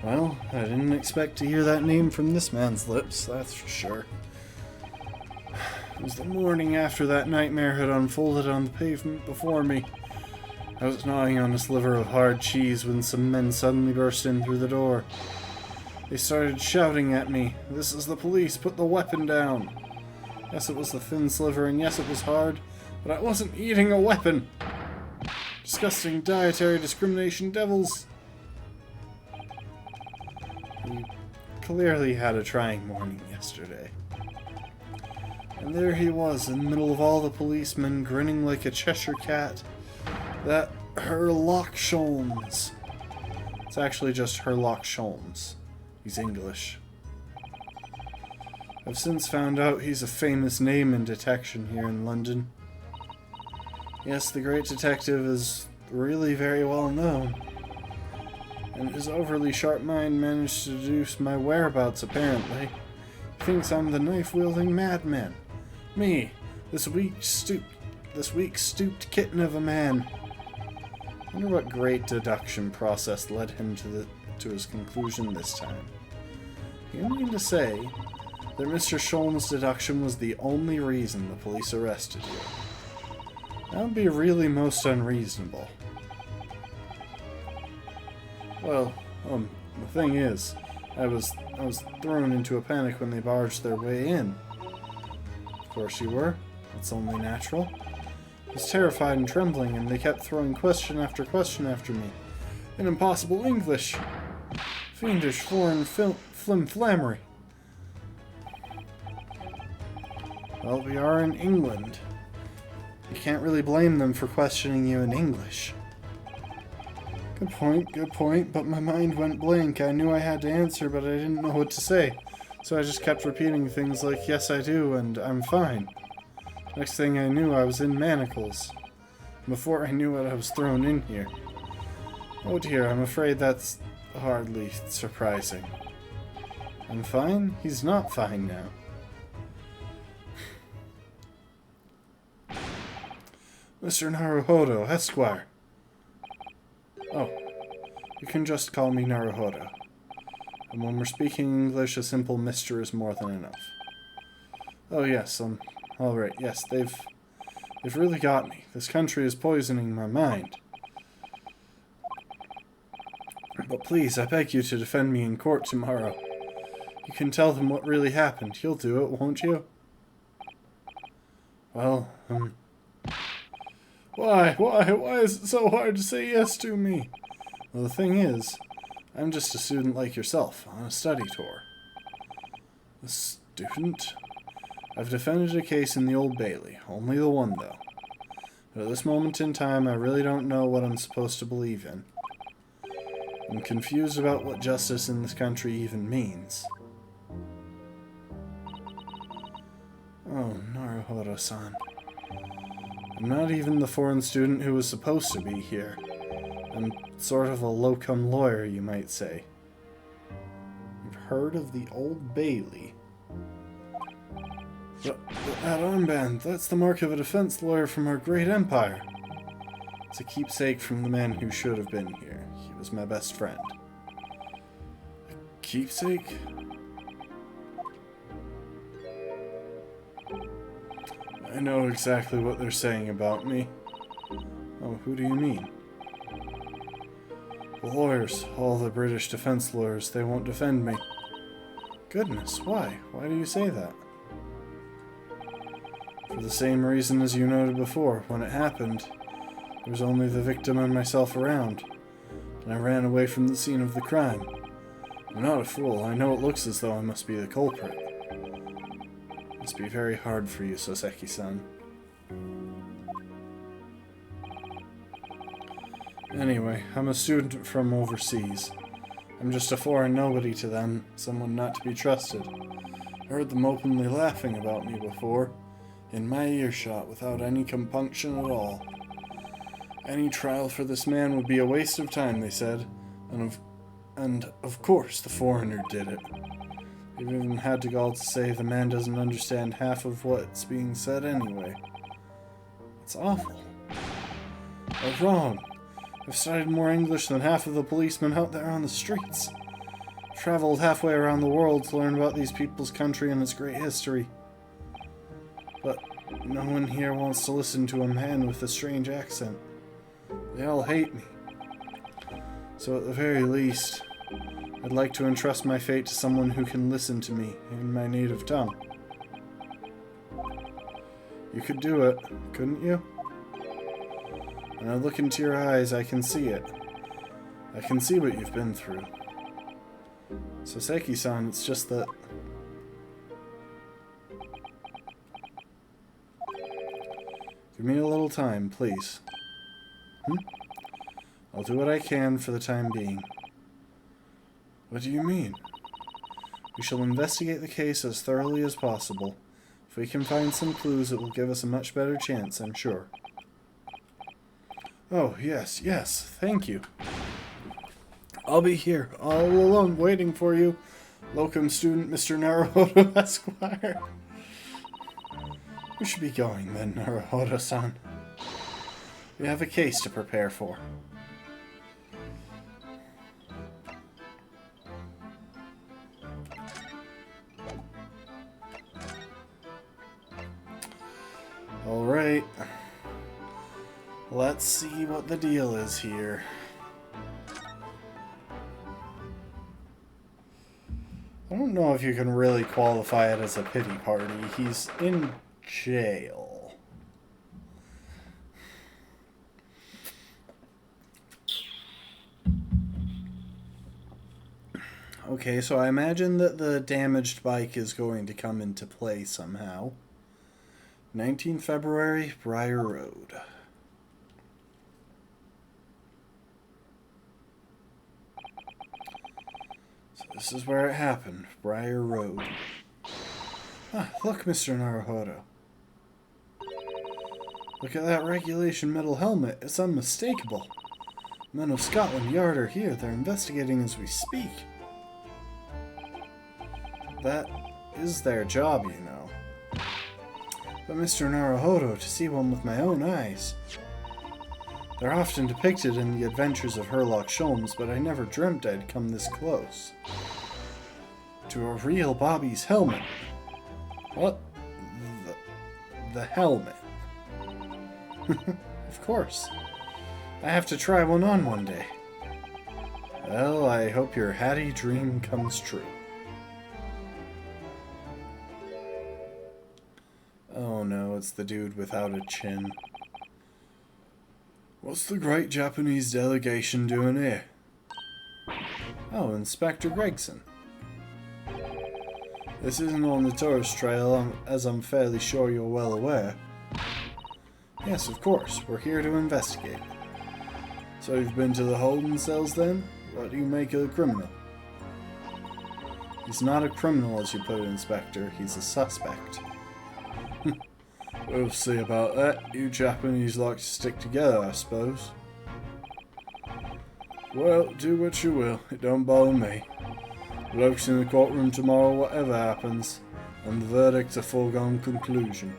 Well, I didn't expect to hear that name from this man's lips, that's for sure. It was the morning after that nightmare had unfolded on the pavement before me. I was gnawing on a sliver of hard cheese when some men suddenly burst in through the door. They started shouting at me, "This is the police, put the weapon down!" Yes, it was the thin sliver, and yes, it was hard, but I wasn't eating a weapon! Disgusting dietary discrimination devils! You clearly had a trying morning yesterday. And there he was, in the middle of all the policemen, grinning like a Cheshire cat. That Herlock Sholmes. It's actually just Herlock Sholmes. He's English. I've since found out he's a famous name in detection here in London. Yes, the great detective is really very well known. And his overly sharp mind managed to deduce my whereabouts, apparently. He thinks I'm the knife-wielding madman. Me, this weak stooped kitten of a man. I wonder what great deduction process led him to his conclusion this time. You mean to say that Mr. Sholmes' deduction was the only reason the police arrested you? That would be really most unreasonable. Well, the thing is, I was thrown into a panic when they barged their way in. Of course you were. That's only natural. I was terrified and trembling, and they kept throwing question after me. In impossible English. Fiendish foreign flimflammery. Well, we are in England. You can't really blame them for questioning you in English. Good point, but my mind went blank. I knew I had to answer, but I didn't know what to say. So I just kept repeating things like, yes I do, and I'm fine. Next thing I knew, I was in manacles. Before I knew it, I was thrown in here. Oh dear, I'm afraid that's hardly surprising. I'm fine? He's not fine now. Mr. Naruhodo, Esquire. Oh, you can just call me Naruhodo. And when we're speaking English, a simple Mr. is more than enough. Oh yes, alright, yes, they've really got me. This country is poisoning my mind. But please, I beg you to defend me in court tomorrow. You can tell them what really happened. You'll do it, won't you? Well, Why is it so hard to say yes to me? Well, the thing is, I'm just a student like yourself, on a study tour. A student? I've defended a case in the Old Bailey, only the one, though. But at this moment in time, I really don't know what I'm supposed to believe in. I'm confused about what justice in this country even means. Oh, Naruhodo-san. I'm not even the foreign student who was supposed to be here. I'm sort of a locum lawyer, you might say. You've heard of the Old Bailey? But that armband, that's the mark of a defense lawyer from our great empire. It's a keepsake from the man who should have been here. He was my best friend. A keepsake? I know exactly what they're saying about me. Oh, who do you mean? The lawyers, all the British defense lawyers, they won't defend me. Goodness, why? Why do you say that? For the same reason as you noted before. When it happened, there was only the victim and myself around, and I ran away from the scene of the crime. I'm not a fool. I know it looks as though I must be the culprit. It must be very hard for you, Soseki-san. Anyway, I'm a student from overseas. I'm just a foreign nobody to them, someone not to be trusted. I heard them openly laughing about me before, in my earshot, without any compunction at all. Any trial for this man would be a waste of time, they said, and of course the foreigner did it. They even had to go to say the man doesn't understand half of what's being said anyway. It's awful. They're wrong. I've studied more English than half of the policemen out there on the streets. Traveled halfway around the world to learn about these people's country and its great history. But no one here wants to listen to a man with a strange accent. They all hate me. So at the very least, I'd like to entrust my fate to someone who can listen to me in my native tongue. You could do it, couldn't you? When I look into your eyes, I can see it. I can see what you've been through. Soseki-san, it's just that... Give me a little time, please. I'll do what I can for the time being. What do you mean? We shall investigate the case as thoroughly as possible. If we can find some clues, it will give us a much better chance, I'm sure. Oh, yes, thank you. I'll be here, all alone, waiting for you. Locum student Mr. Naruhodo Esquire. We should be going then, Naruhodo-san. We have a case to prepare for. Alright. Let's see what the deal is here. I don't know if you can really qualify it as a pity party. He's in jail. Okay, so I imagine that the damaged bike is going to come into play somehow. 19 February, Briar Road. So this is where it happened, Briar Road. Ah, look, Mr. Naruhodo. Look at that regulation metal helmet. It's unmistakable. Men of Scotland Yard are here. They're investigating as we speak. That is their job, you know. But Mr. Naruhodo, to see one with my own eyes. They're often depicted in the adventures of Herlock Sholmes, but I never dreamt I'd come this close. To a real Bobby's helmet. What? The helmet. Of course. I have to try one on one day. Well, I hope your Hattie dream comes true. Oh no, it's the dude without a chin. What's the great Japanese delegation doing here? Oh, Inspector Gregson. This isn't on the tourist trail, as I'm fairly sure you're well aware. Yes, of course. We're here to investigate. So you've been to the holding cells then? What do you make of the criminal? He's not a criminal, as you put it, Inspector. He's a suspect. We'll see about that. You Japanese like to stick together, I suppose. Well, do what you will. It don't bother me. Bloke's in the courtroom tomorrow, whatever happens, and the verdict's a foregone conclusion.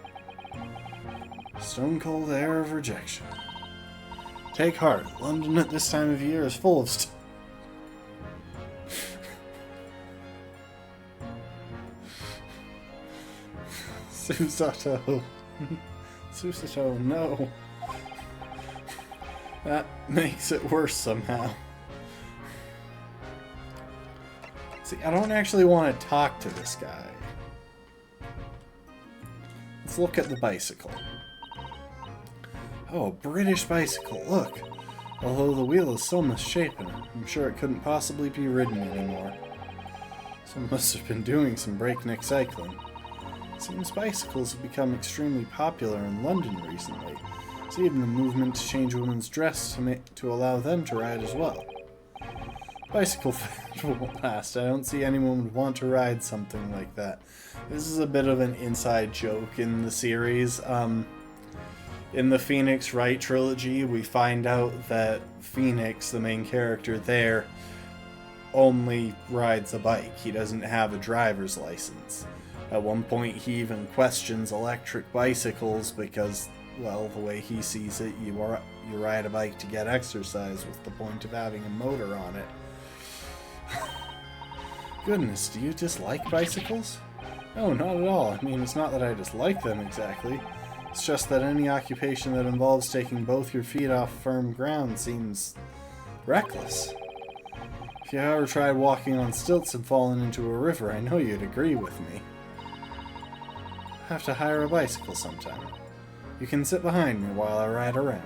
Stone cold air of rejection. Take heart. London at this time of year is full of Susato. Susato, no. That makes it worse somehow. See, I don't actually want to talk to this guy. Let's look at the bicycle. Oh, British bicycle, look. Although the wheel is so misshapen, I'm sure it couldn't possibly be ridden anymore. Someone must have been doing some breakneck cycling. It seems bicycles have become extremely popular in London recently. There's even a movement to change women's dress to allow them to ride as well. Bicycle fad won't last. I don't see anyone would want to ride something like that. This is a bit of an inside joke in the series. In the Phoenix Wright trilogy, we find out that Phoenix, the main character there, only rides a bike. He doesn't have a driver's license. At one point, he even questions electric bicycles because, well, the way he sees it, you ride a bike to get exercise with the point of having a motor on it. Goodness, do you dislike bicycles? No, not at all. I mean, it's not that I dislike them exactly. It's just that any occupation that involves taking both your feet off firm ground seems reckless. If you ever tried walking on stilts and fallen into a river, I know you'd agree with me. I'll have to hire a bicycle sometime. You can sit behind me while I ride around.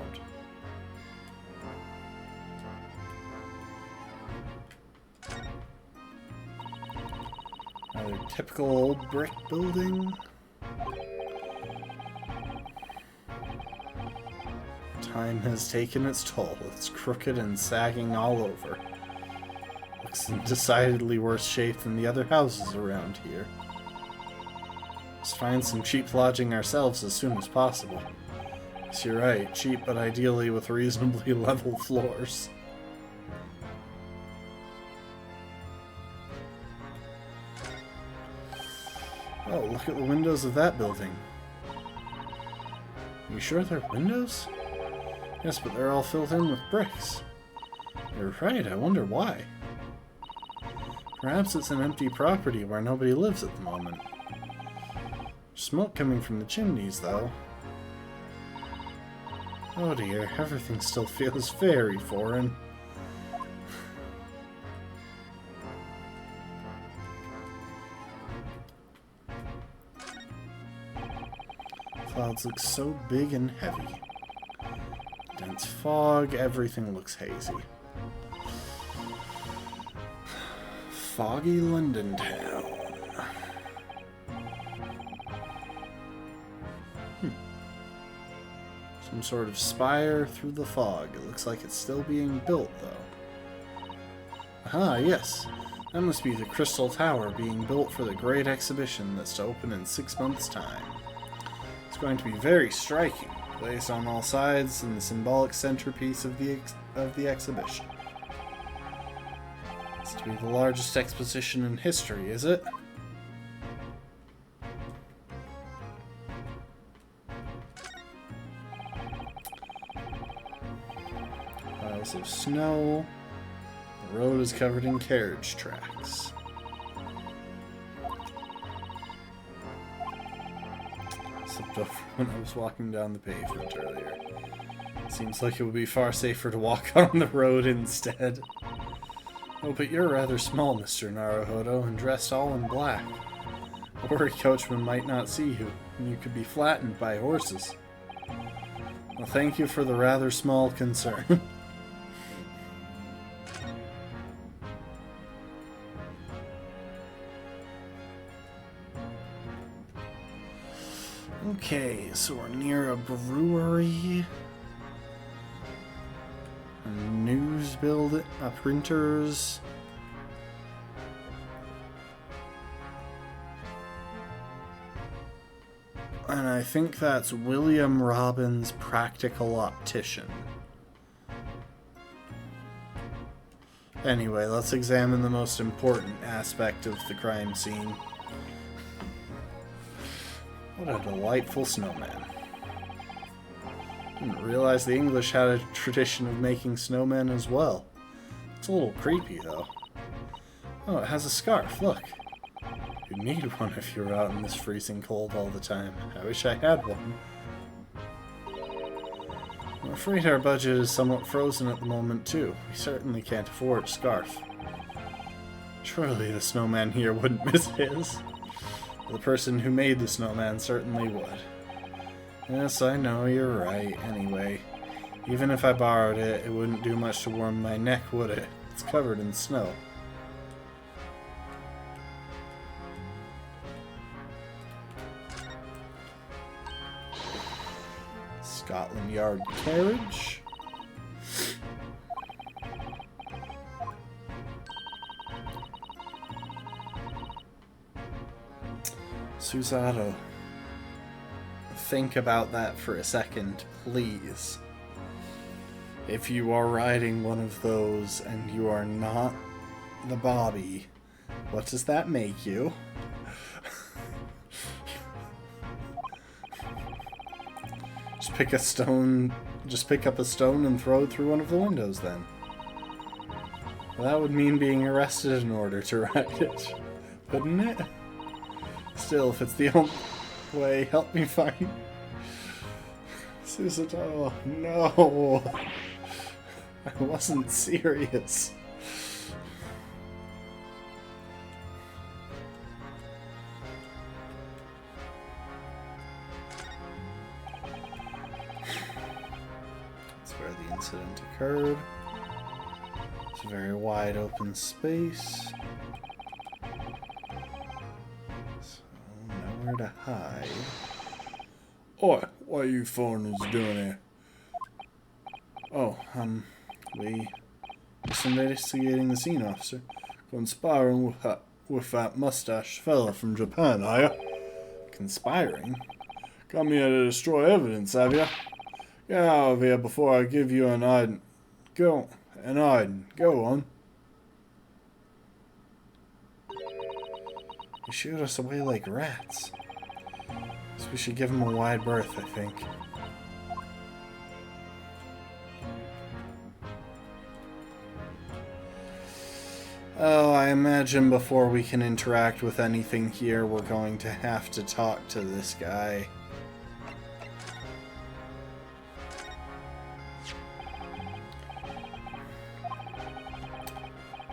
Another typical old brick building. Time has taken its toll. It's crooked and sagging all over. Looks in decidedly worse shape than the other houses around here. Let's find some cheap lodging ourselves as soon as possible. Yes, you're right, cheap but ideally with reasonably level floors. Oh, look at the windows of that building. You sure they're windows? Yes, but they're all filled in with bricks. You're right, I wonder why. Perhaps it's an empty property where nobody lives at the moment. Smoke coming from the chimneys, though. Oh dear, everything still feels very foreign. Clouds look so big and heavy. Dense fog, everything looks hazy. Foggy London town. Some sort of spire through the fog. It looks like it's still being built, though. Aha, yes. That must be the Crystal Tower being built for the great exhibition that's to open in 6 months' time. It's going to be very striking, placed on all sides in the symbolic centerpiece of the exhibition. It's to be the largest exposition in history, is it? Piles of snow. The road is covered in carriage tracks. Slipped over when I was walking down the pavement earlier. Seems like it would be far safer to walk on the road instead. Oh, but you're rather small, Mr. Naruhodo, and dressed all in black. A worried coachman might not see you, and you could be flattened by horses. Well, thank you for the rather small concern. Okay, so we're near a brewery, a news building, a printers. And I think that's William Robbins' Practical Optician. Anyway, let's examine the most important aspect of the crime scene. What a delightful snowman. Didn't realize the English had a tradition of making snowmen as well. It's a little creepy, though. Oh, it has a scarf, look. You need one if you're out in this freezing cold all the time. I wish I had one. I'm afraid our budget is somewhat frozen at the moment, too. We certainly can't afford a scarf. Surely the snowman here wouldn't miss his. The person who made the snowman certainly would. Yes, I know, you're right. Anyway, even if I borrowed it, it wouldn't do much to warm my neck, would it? It's covered in snow. Scotland Yard carriage. Susato. Think about that for a second, please. If you are riding one of those and you are not the Bobby, what does that make you? Just pick up a stone and throw it through one of the windows then. Well, that would mean being arrested in order to ride it, wouldn't it? Still, if it's the only way, help me find Susato. No! I wasn't serious. That's where the incident occurred. It's a very wide open space. Nowhere to hide. Oi, what are you foreigners doing here? Oh, we just investigating the scene, officer. Conspiring with that mustache fella from Japan, are ya? Conspiring? Come here to destroy evidence, have ya? Get out of here before I give you an eye. Go on. He shooed us away like rats. So we should give him a wide berth, I think. Oh, I imagine before we can interact with anything here, we're going to have to talk to this guy.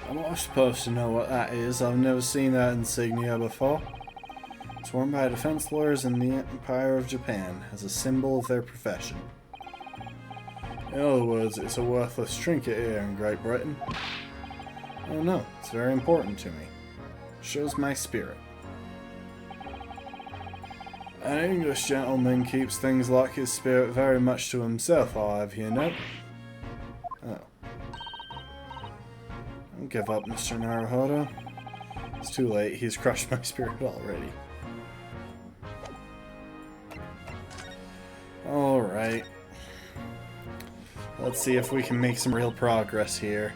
I'm not supposed to know what that is. I've never seen that insignia before. It's worn by defense lawyers in the Empire of Japan as a symbol of their profession. In other words, it's a worthless trinket here in Great Britain. Oh no, it's very important to me. It shows my spirit. An English gentleman keeps things like his spirit very much to himself, I'll have you know. Oh. Don't give up, Mr. Naruhodo. It's too late. He's crushed my spirit already. Alright. Let's see if we can make some real progress here.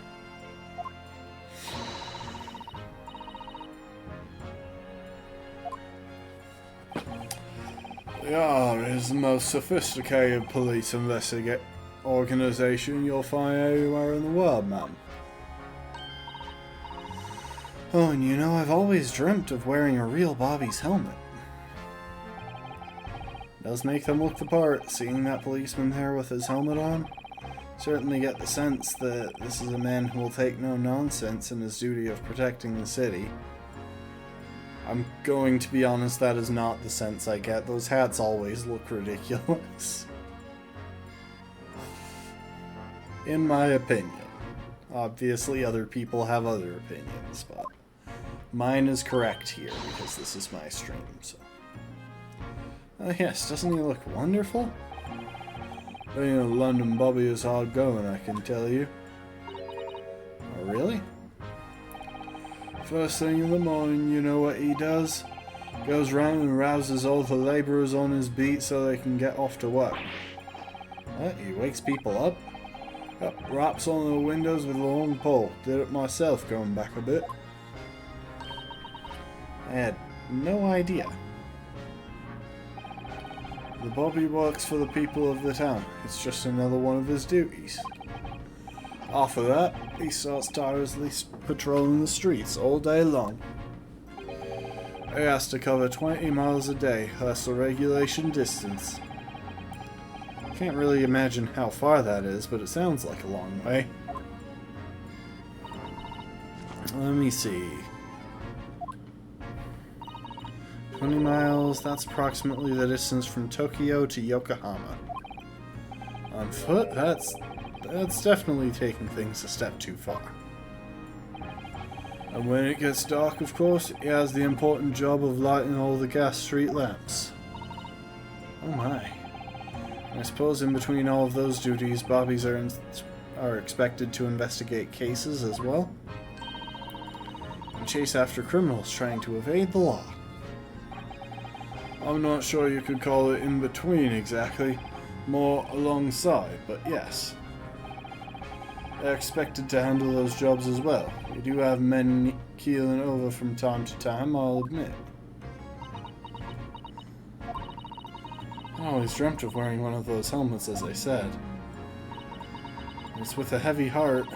The Yard is the most sophisticated police organization you'll find anywhere in the world, ma'am. Oh, and you know, I've always dreamt of wearing a real Bobby's helmet. Does make them look the part, seeing that policeman there with his helmet on. Certainly get the sense that this is a man who will take no nonsense in his duty of protecting the city. I'm going to be honest, that is not the sense I get. Those hats always look ridiculous. In my opinion. Obviously, other people have other opinions, but mine is correct here because this is my stream, so. Yes, doesn't he look wonderful? Being a London Bobby is hard going, I can tell you. Oh, really? First thing in the morning, you know what he does? Goes round and rouses all the labourers on his beat so they can get off to work. What? He wakes people up? Yep, raps on the windows with a long pole. Did it myself going back a bit. I had no idea. The Bobby works for the people of the town. It's just another one of his duties. After that, he starts tirelessly patrolling the streets all day long. He has to cover 20 miles a day. That's the regulation distance. Can't really imagine how far that is, but it sounds like a long way. Let me see. 20 miles, that's approximately the distance from Tokyo to Yokohama. On foot, that's definitely taking things a step too far. And when it gets dark, of course, he has the important job of lighting all the gas street lamps. Oh my. I suppose in between all of those duties, bobbies are expected to investigate cases as well. And chase after criminals trying to evade the law. I'm not sure you could call it in between exactly, more alongside, but yes. They're expected to handle those jobs as well. We do have men keeling over from time to time, I'll admit. I always dreamt of wearing one of those helmets, as I said. It's with a heavy heart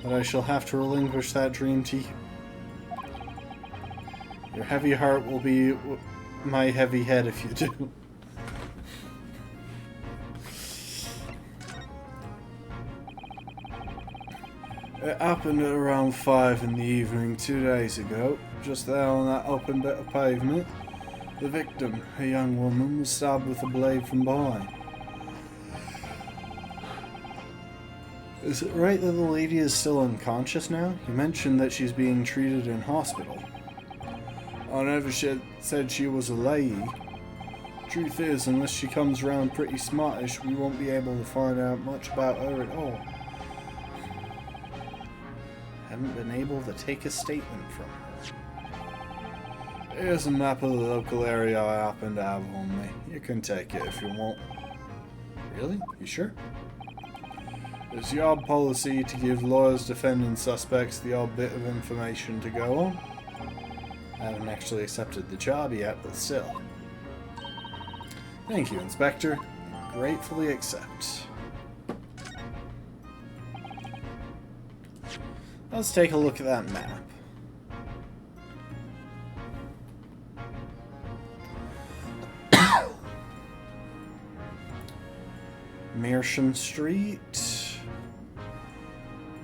that I shall have to relinquish that dream to you. Your heavy heart will be my heavy head if you do. It happened at around 5 in the evening 2 days ago, just there on that open bit of pavement. The victim, a young woman, was stabbed with a blade from behind. Is it right that the lady is still unconscious now? You mentioned that she's being treated in hospital. I never said she was a lady. Truth is, unless she comes around pretty smartish, we won't be able to find out much about her at all. Haven't been able to take a statement from her. Here's a map of the local area I happen to have on me. You can take it if you want. Really? You sure? It's your policy to give lawyers defending suspects the odd bit of information to go on. I haven't actually accepted the job yet, but still. Thank you, Inspector. Gratefully accept. Let's take a look at that map. Meerschaum Street,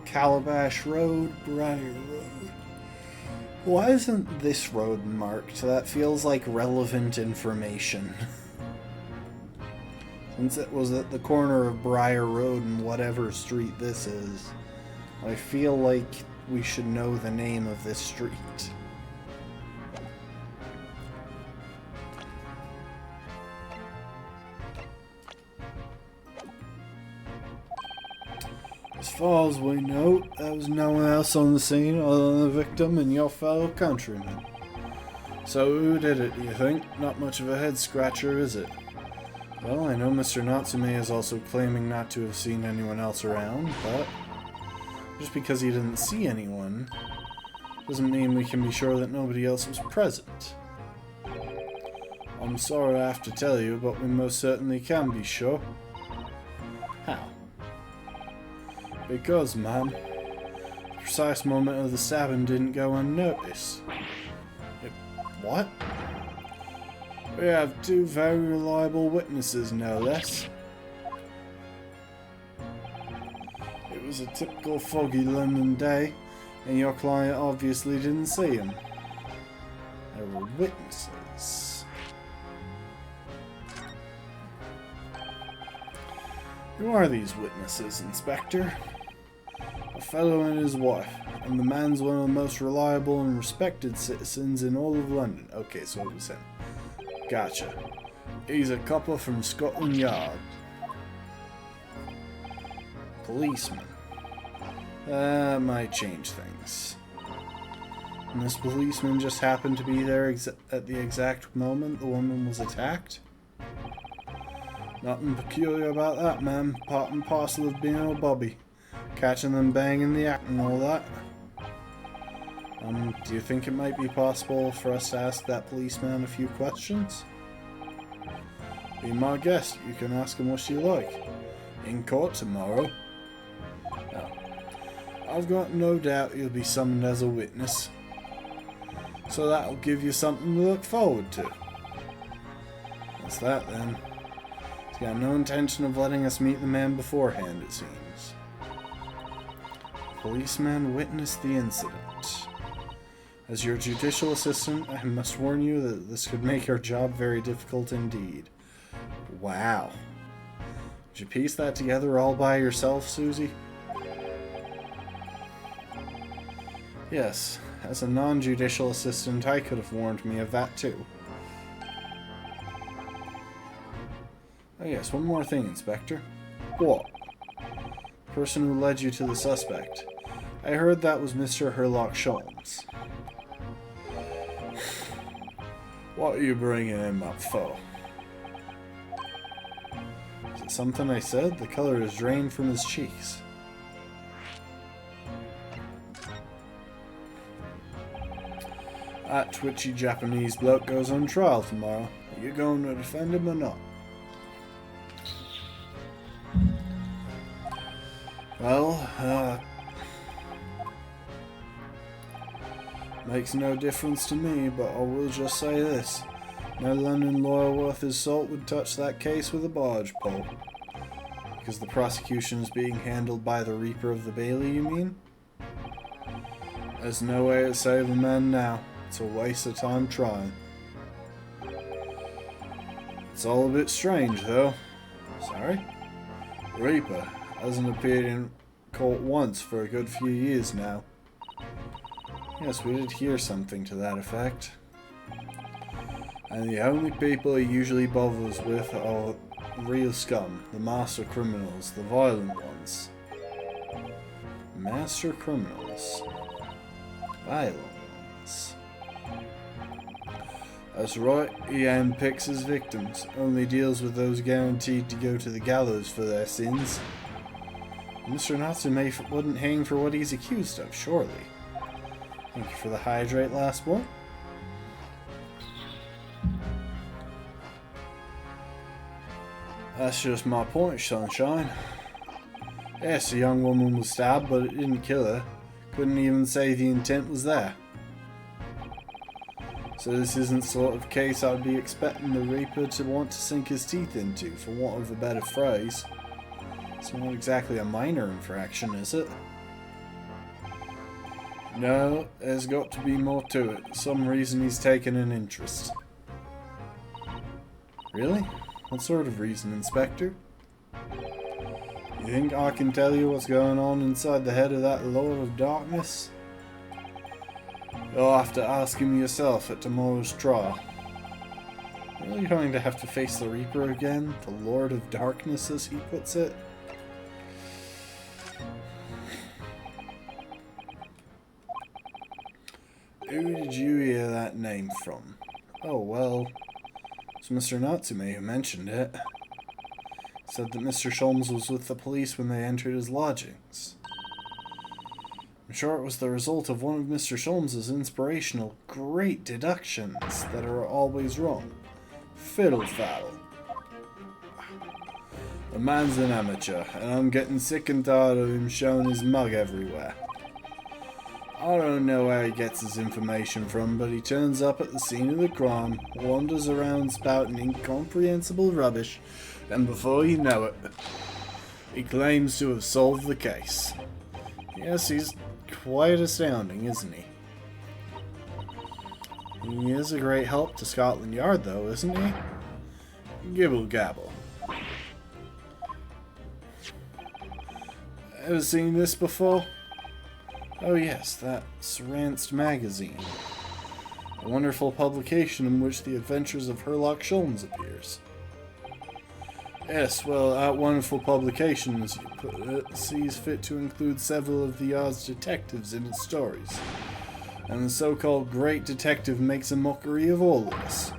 Calabash Road, Briar Road. Why isn't this road marked? That feels like relevant information. Since it was at the corner of Briar Road and whatever street this is, I feel like we should know the name of this street. As far as we know, there was no one else on the scene other than the victim and your fellow countrymen. So who did it, do you think? Not much of a head-scratcher, is it? Well, I know Mr. Natsume is also claiming not to have seen anyone else around, but just because he didn't see anyone doesn't mean we can be sure that nobody else was present. I'm sorry I have to tell you, but we most certainly can be sure. How? Because, ma'am, the precise moment of the stabbing didn't go unnoticed. What? We have two very reliable witnesses, no less. It was a typical foggy London day, and your client obviously didn't see him. There were witnesses. Who are these witnesses, Inspector? A fellow and his wife, and the man's one of the most reliable and respected citizens in all of London. Okay, so it was him. Gotcha. He's a couple from Scotland Yard. Policeman. That might change things. And this policeman just happened to be there at the exact moment the woman was attacked? Nothing peculiar about that, ma'am. Part and parcel of being a bobby. Catching them banging the act and all that. Do you think it might be possible for us to ask that policeman a few questions? Be my guest. You can ask him what you like. In court tomorrow. No. I've got no doubt you'll be summoned as a witness. So that'll give you something to look forward to. What's that then? He's got no intention of letting us meet the man beforehand, it seems. Policeman witnessed the incident. As your judicial assistant, I must warn you that this could make your job very difficult indeed. Wow. Did you piece that together all by yourself, Susie? Yes, as a non-judicial assistant, I could have warned me of that too. Oh yes, one more thing, Inspector. What? The person who led you to the suspect. I heard that was Mr. Herlock Sholmes. What are you bringing him up for? Is it something I said? The color has drained from his cheeks. That twitchy Japanese bloke goes on trial tomorrow. Are you going to defend him or not? Well, makes no difference to me, but I will just say this. No London lawyer worth his salt would touch that case with a barge pole. Because the prosecution is being handled by the Reaper of the Bailey, you mean? There's no way to save a man now. It's a waste of time trying. It's all a bit strange, though. Sorry? Reaper hasn't appeared in court once for a good few years now. Yes, we did hear something to that effect. And the only people he usually bothers with are real scum, the master criminals, the violent ones. Master criminals. Violent ones. That's right, he handpicks his victims, only deals with those guaranteed to go to the gallows for their sins. Mr. Natsume wouldn't hang for what he's accused of, surely. Thank you for the hydrate, last boy. That's just my point, sunshine. Yes, a young woman was stabbed, but it didn't kill her. Couldn't even say the intent was there. So this isn't the sort of case I'd be expecting the Reaper to want to sink his teeth into, for want of a better phrase. It's not exactly a minor infraction, is it? No, there's got to be more to it. Some reason he's taken an interest. Really? What sort of reason, Inspector? You think I can tell you what's going on inside the head of that Lord of Darkness? You'll have to ask him yourself at tomorrow's trial. Really going to have to face the Reaper again? The Lord of Darkness, as he puts it? Who did you hear that name from? Oh, well, it's Mr. Natsume who mentioned it. He said that Mr. Sholmes was with the police when they entered his lodgings. I'm sure it was the result of one of Mr. Sholmes' inspirational great deductions that are always wrong. Fiddle-faddle. The man's an amateur, and I'm getting sick and tired of him showing his mug everywhere. I don't know where he gets his information from, but he turns up at the scene of the crime, wanders around spouting incomprehensible rubbish, and before you know it, he claims to have solved the case. Yes, he's quite astounding, isn't he? He is a great help to Scotland Yard, though, isn't he? Gibble gabble. Ever seen this before? Oh yes, that Seranced magazine. A wonderful publication in which the adventures of Herlock Sholmes appears. Yes, well, that wonderful publication, as you put it, sees fit to include several of the Yard's detectives in its stories. And the so-called great detective makes a mockery of all of us.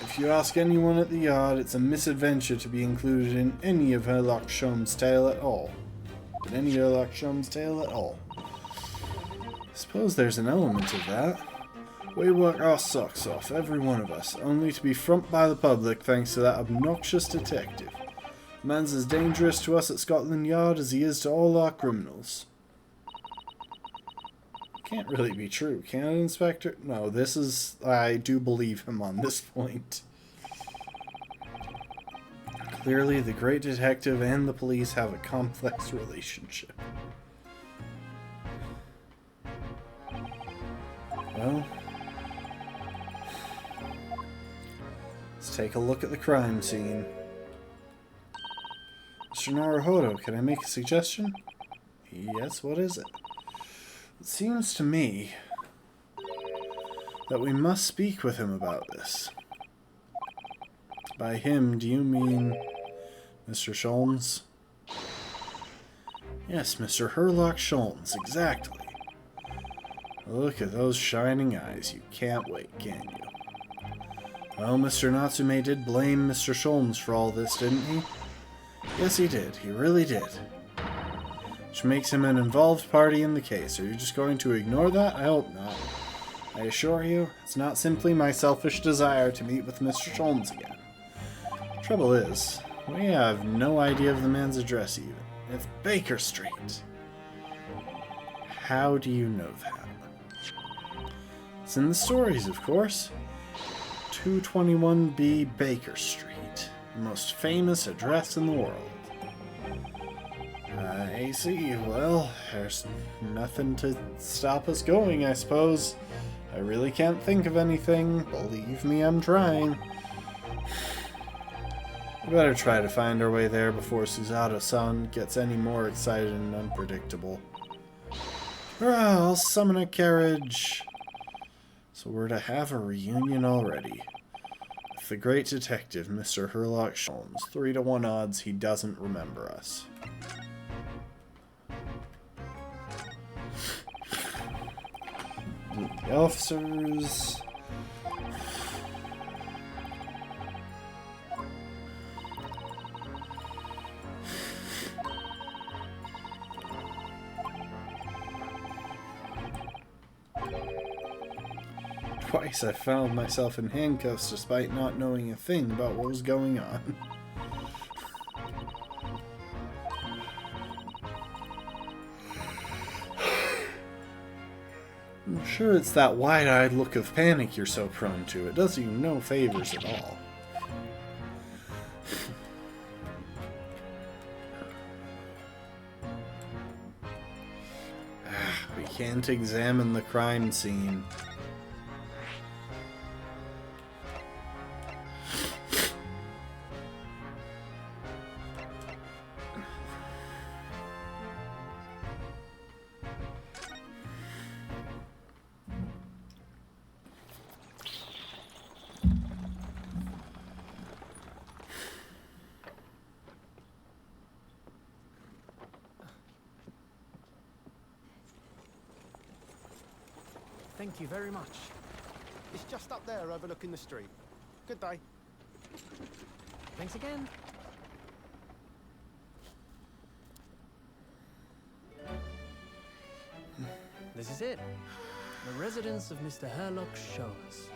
If you ask anyone at the Yard, it's a misadventure to be included in any of Herlock Sholmes' tale at all. Any Herlock Sholmes' tale at all. I suppose there's an element of that. We work our socks off, every one of us, only to be frumped by the public thanks to that obnoxious detective. The man's as dangerous to us at Scotland Yard as he is to all our criminals. Can't really be true, can it, Inspector? No, this is... I do believe him on this point. Clearly, the great detective and the police have a complex relationship. Well, let's take a look at the crime scene. Mr. Naruhodo, can I make a suggestion? Yes, what is it? It seems to me that we must speak with him about this. By him, do you mean Mr. Sholmes? Yes, Mr. Herlock Sholmes, exactly. Look at those shining eyes. You can't wait, can you? Well, Mr. Natsume did blame Mr. Sholmes for all this, didn't he? Yes, he did. He really did. Which makes him an involved party in the case. Are you just going to ignore that? I hope not. I assure you, it's not simply my selfish desire to meet with Mr. Sholmes again. Trouble is, we have no idea of the man's address even. It's Baker Street. How do you know that? It's in the stories, of course. 221B Baker Street, the most famous address in the world. I see. Well, there's nothing to stop us going, I suppose. I really can't think of anything. Believe me, I'm trying. We better try to find our way there before Suzato-san gets any more excited and unpredictable. Hurrah, I'll summon a carriage. So we're to have a reunion already. With the great detective, Mr. Herlock Sholmes. 3-to-1 odds he doesn't remember us. The officers... Twice I found myself in handcuffs despite not knowing a thing about what was going on. I'm sure it's that wide-eyed look of panic you're so prone to. It does you no favors at all. We can't examine the crime scene. Thank you very much. It's just up there overlooking the street. Good day. Thanks again. This is it. The residence of Mr. Herlock Sholmes.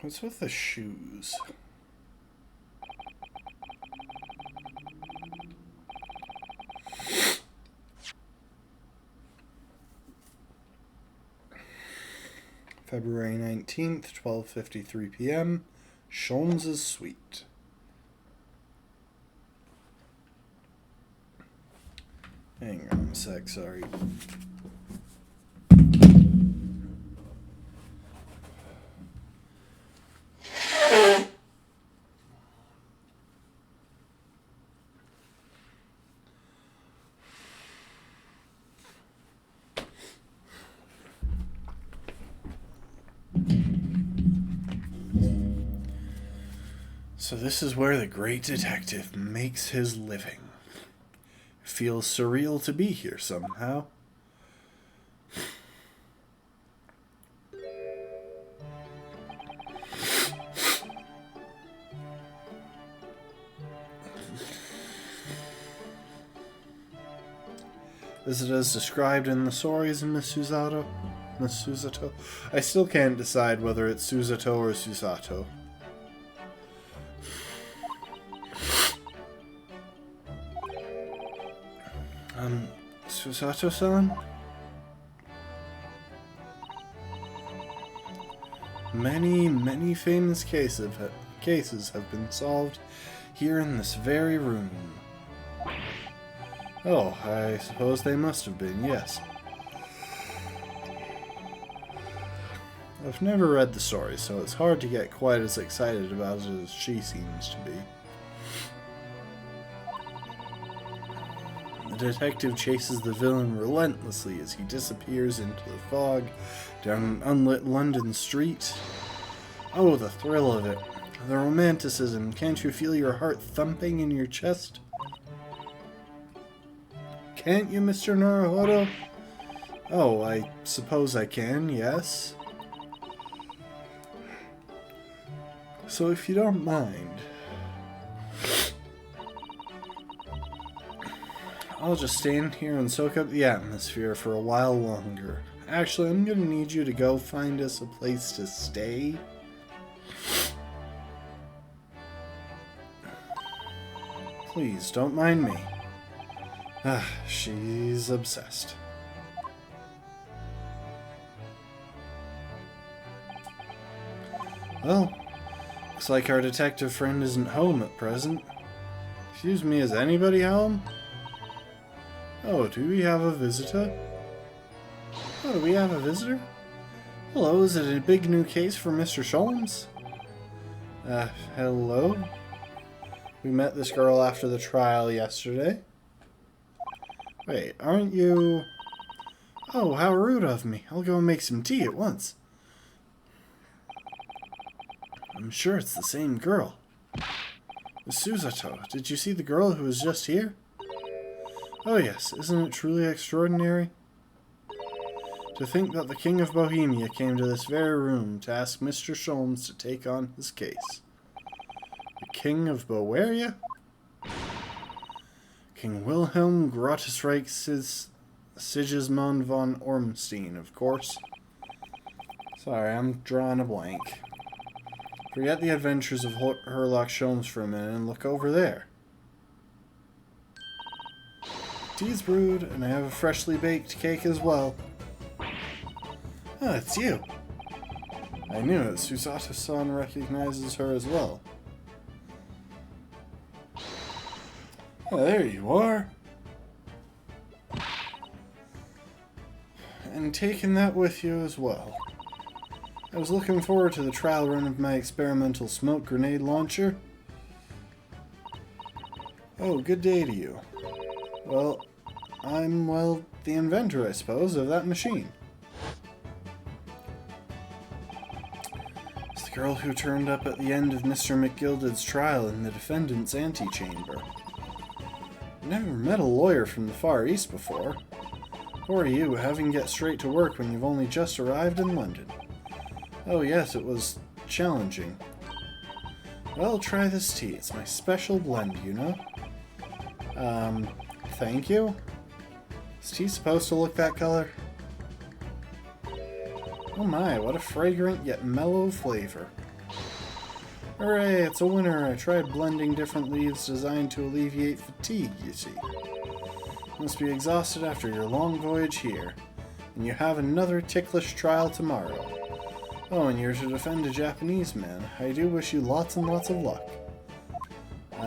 What's with the shoes? February 19th, 12:53 p.m. Sholmes' suite. Hang on a sec, sorry. So this is where the great detective makes his living. It feels surreal to be here somehow. Is it as described in the stories, Miss Susato? Miss Susato? I still can't decide whether it's Susato or Susato. Susato-san? Many famous cases have been solved here in this very room. Oh, I suppose they must have been, yes. I've never read the story, so it's hard to get quite as excited about it as she seems to be. The detective chases the villain relentlessly as he disappears into the fog down an unlit London street. Oh, the thrill of it. The romanticism. Can't you feel your heart thumping in your chest? Can't you, Mr. Naruhodo? Oh, I suppose I can, yes. So if you don't mind, I'll just stand here and soak up the atmosphere for a while longer. Actually, I'm gonna need you to go find us a place to stay. Please, don't mind me. She's obsessed. Well, looks like our detective friend isn't home at present. Excuse me, is anybody home? Oh, do we have a visitor? Oh, do we have a visitor? Hello, is it a big new case for Mr. Sholmes? Hello? We met this girl after the trial yesterday. Wait, aren't you... Oh, how rude of me. I'll go and make some tea at once. I'm sure it's the same girl. Miss Susato, did you see the girl who was just here? Oh yes, isn't it truly extraordinary? To think that the King of Bohemia came to this very room to ask Mr. Sholmes to take on his case. The King of Bowaria? King Wilhelm Grotesreich Sigismund von Ormstein, of course. Sorry, I'm drawing a blank. Forget the adventures of Herlock Sholmes for a minute and look over there. Tea's brewed, and I have a freshly baked cake as well. Oh, it's you. I knew it. Susato-san recognizes her as well. Oh, there you are. And taking that with you as well. I was looking forward to the trial run of my experimental smoke grenade launcher. Oh, good day to you. Well, I'm, the inventor, I suppose, of that machine. It's the girl who turned up at the end of Mr. McGilded's trial in the defendant's antechamber. I've never met a lawyer from the Far East before. Poor you, having to get straight to work when you've only just arrived in London. Oh yes, it was challenging. Well, try this tea. It's my special blend, you know? Thank you? Is tea supposed to look that color? Oh my, what a fragrant yet mellow flavor. Hooray, it's a winner. I tried blending different leaves designed to alleviate fatigue, you see. You must be exhausted after your long voyage here, and you have another ticklish trial tomorrow. Oh, and you're to defend a Japanese man. I do wish you lots and lots of luck. Did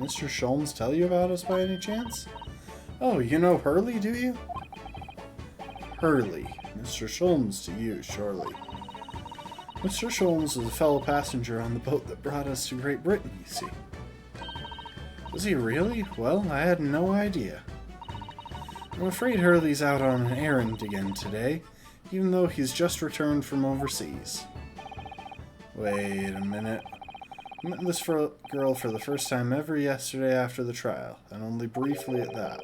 Mr. Sholmes tell you about us by any chance? Oh, you know Hurley, do you? Hurley. Mr. Sholmes to you, surely. Mr. Sholmes was a fellow passenger on the boat that brought us to Great Britain, you see. Was he really? Well, I had no idea. I'm afraid Hurley's out on an errand again today, even though he's just returned from overseas. Wait a minute. I met this girl for the first time ever yesterday after the trial, and only briefly at that.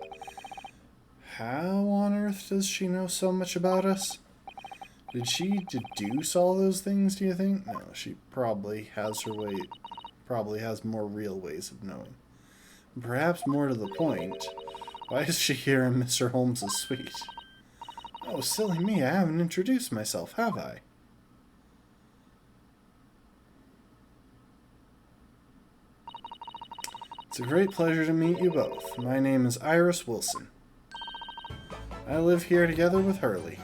How on earth does she know so much about us? Did she deduce all those things, do you think? No, she probably has more real ways of knowing. And perhaps more to the point, Why is she here in Mr. Holmes's suite? Oh, silly me, I haven't introduced myself, have I? It's a great pleasure to meet you both. My name is Iris Wilson. I live here together with Hurley.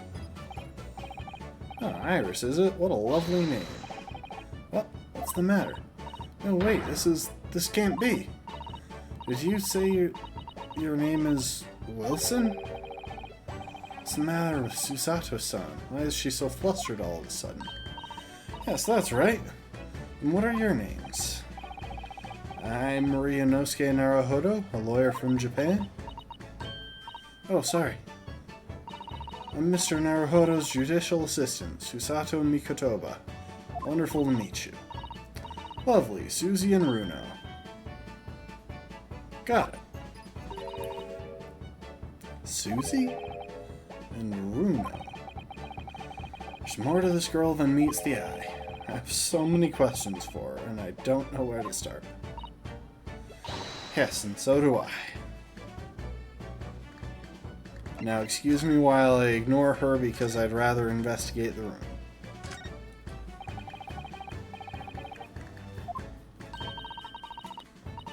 Oh, Iris, is it? What a lovely name. What? What's the matter? No, wait, this can't be. Did you say your name is Wilson? What's the matter with Susato-san? Why is she so flustered all of a sudden? Yes, that's right. And what are your names? I'm Ryunosuke Naruhodo, a lawyer from Japan. Oh, sorry. I'm Mr. Naruhodo's judicial assistant, Susato Mikotoba. Wonderful to meet you. Lovely, Susie and Runo. Got it. Susie and Runo. There's more to this girl than meets the eye. I have so many questions for her, and I don't know where to start. Yes, and so do I. Now, excuse me while I ignore her because I'd rather investigate the room.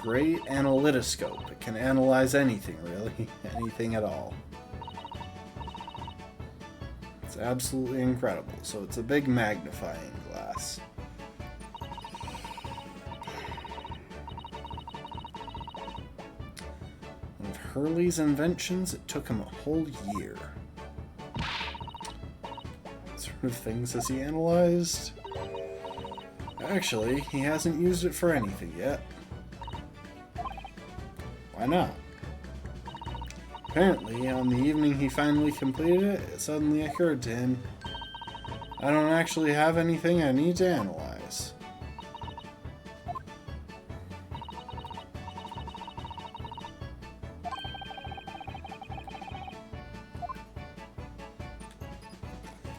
Great analytoscope. It can analyze anything, really. Anything at all. It's absolutely incredible. So it's a big magnifying glass. One of Hurley's inventions, it took him a whole year. What sort of things has he analyzed? Actually, he hasn't used it for anything yet. Why not? Apparently, on the evening he finally completed it, it suddenly occurred to him, I don't actually have anything I need to analyze.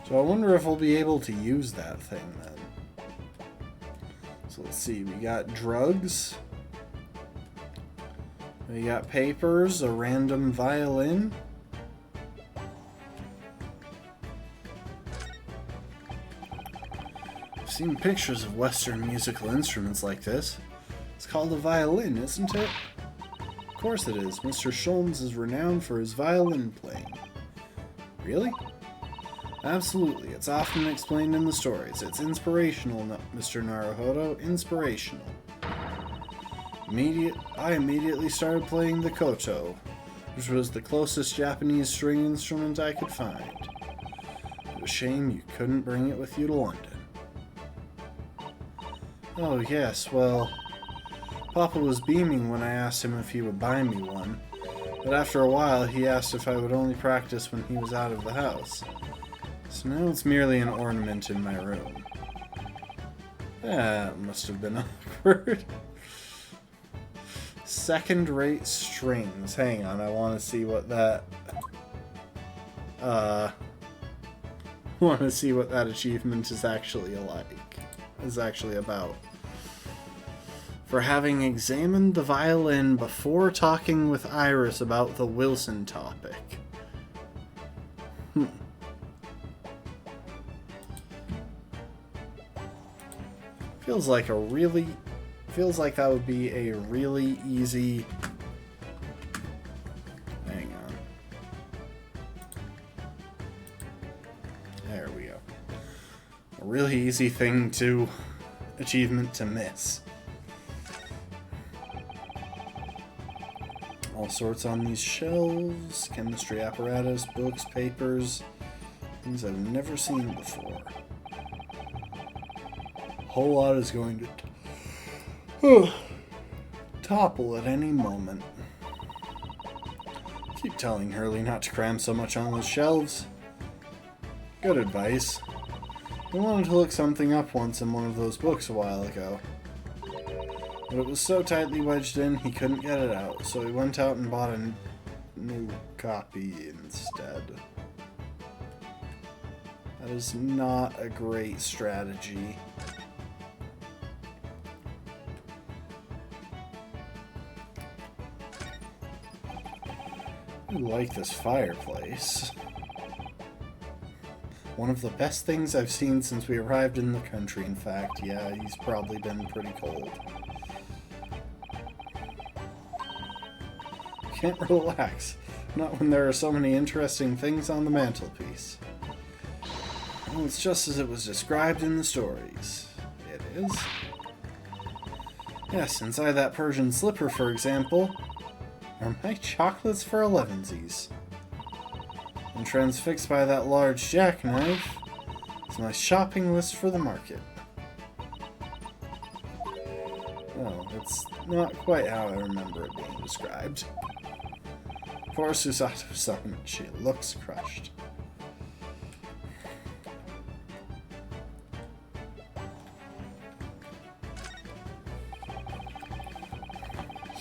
So I wonder if we'll be able to use that thing then. So let's see, we got drugs. We got papers, a random violin. I've seen pictures of Western musical instruments like this. It's called a violin, isn't it? Of course it is. Mr. Sholmes is renowned for his violin playing. Really? Absolutely. It's often explained in the stories. It's inspirational, Mr. Naruhodo. Inspirational. I immediately started playing the koto, which was the closest Japanese string instrument I could find. It was a shame you couldn't bring it with you to London. Oh yes, well, Papa was beaming when I asked him if he would buy me one, but after a while he asked if I would only practice when he was out of the house. So now it's merely an ornament in my room. That must have been awkward. Second-rate strings. Hang on, I want to see what that... want to see what that achievement is actually about. For having examined the violin before talking with Iris about the Wilson topic. Feels like that would be a really easy... Hang on. There we go. A really easy achievement to miss. All sorts on these shelves, chemistry apparatus, books, papers, things I've never seen before. A whole lot is going to topple at any moment. Keep telling Hurley not to cram so much on those shelves. Good advice. I wanted to look something up once in one of those books a while ago. But it was so tightly wedged in, he couldn't get it out, so he went out and bought a new copy instead. That is not a great strategy. I like this fireplace. One of the best things I've seen since we arrived in the country, in fact. Yeah, he's probably been pretty cold. Can't relax. Not when there are so many interesting things on the mantelpiece. Well, it's just as it was described in the stories. It is. Yes, inside that Persian slipper, for example, are my chocolates for elevensies. And transfixed by that large jackknife is my shopping list for the market. Oh, it's not quite how I remember it being described. Poor Susato-san, she looks crushed.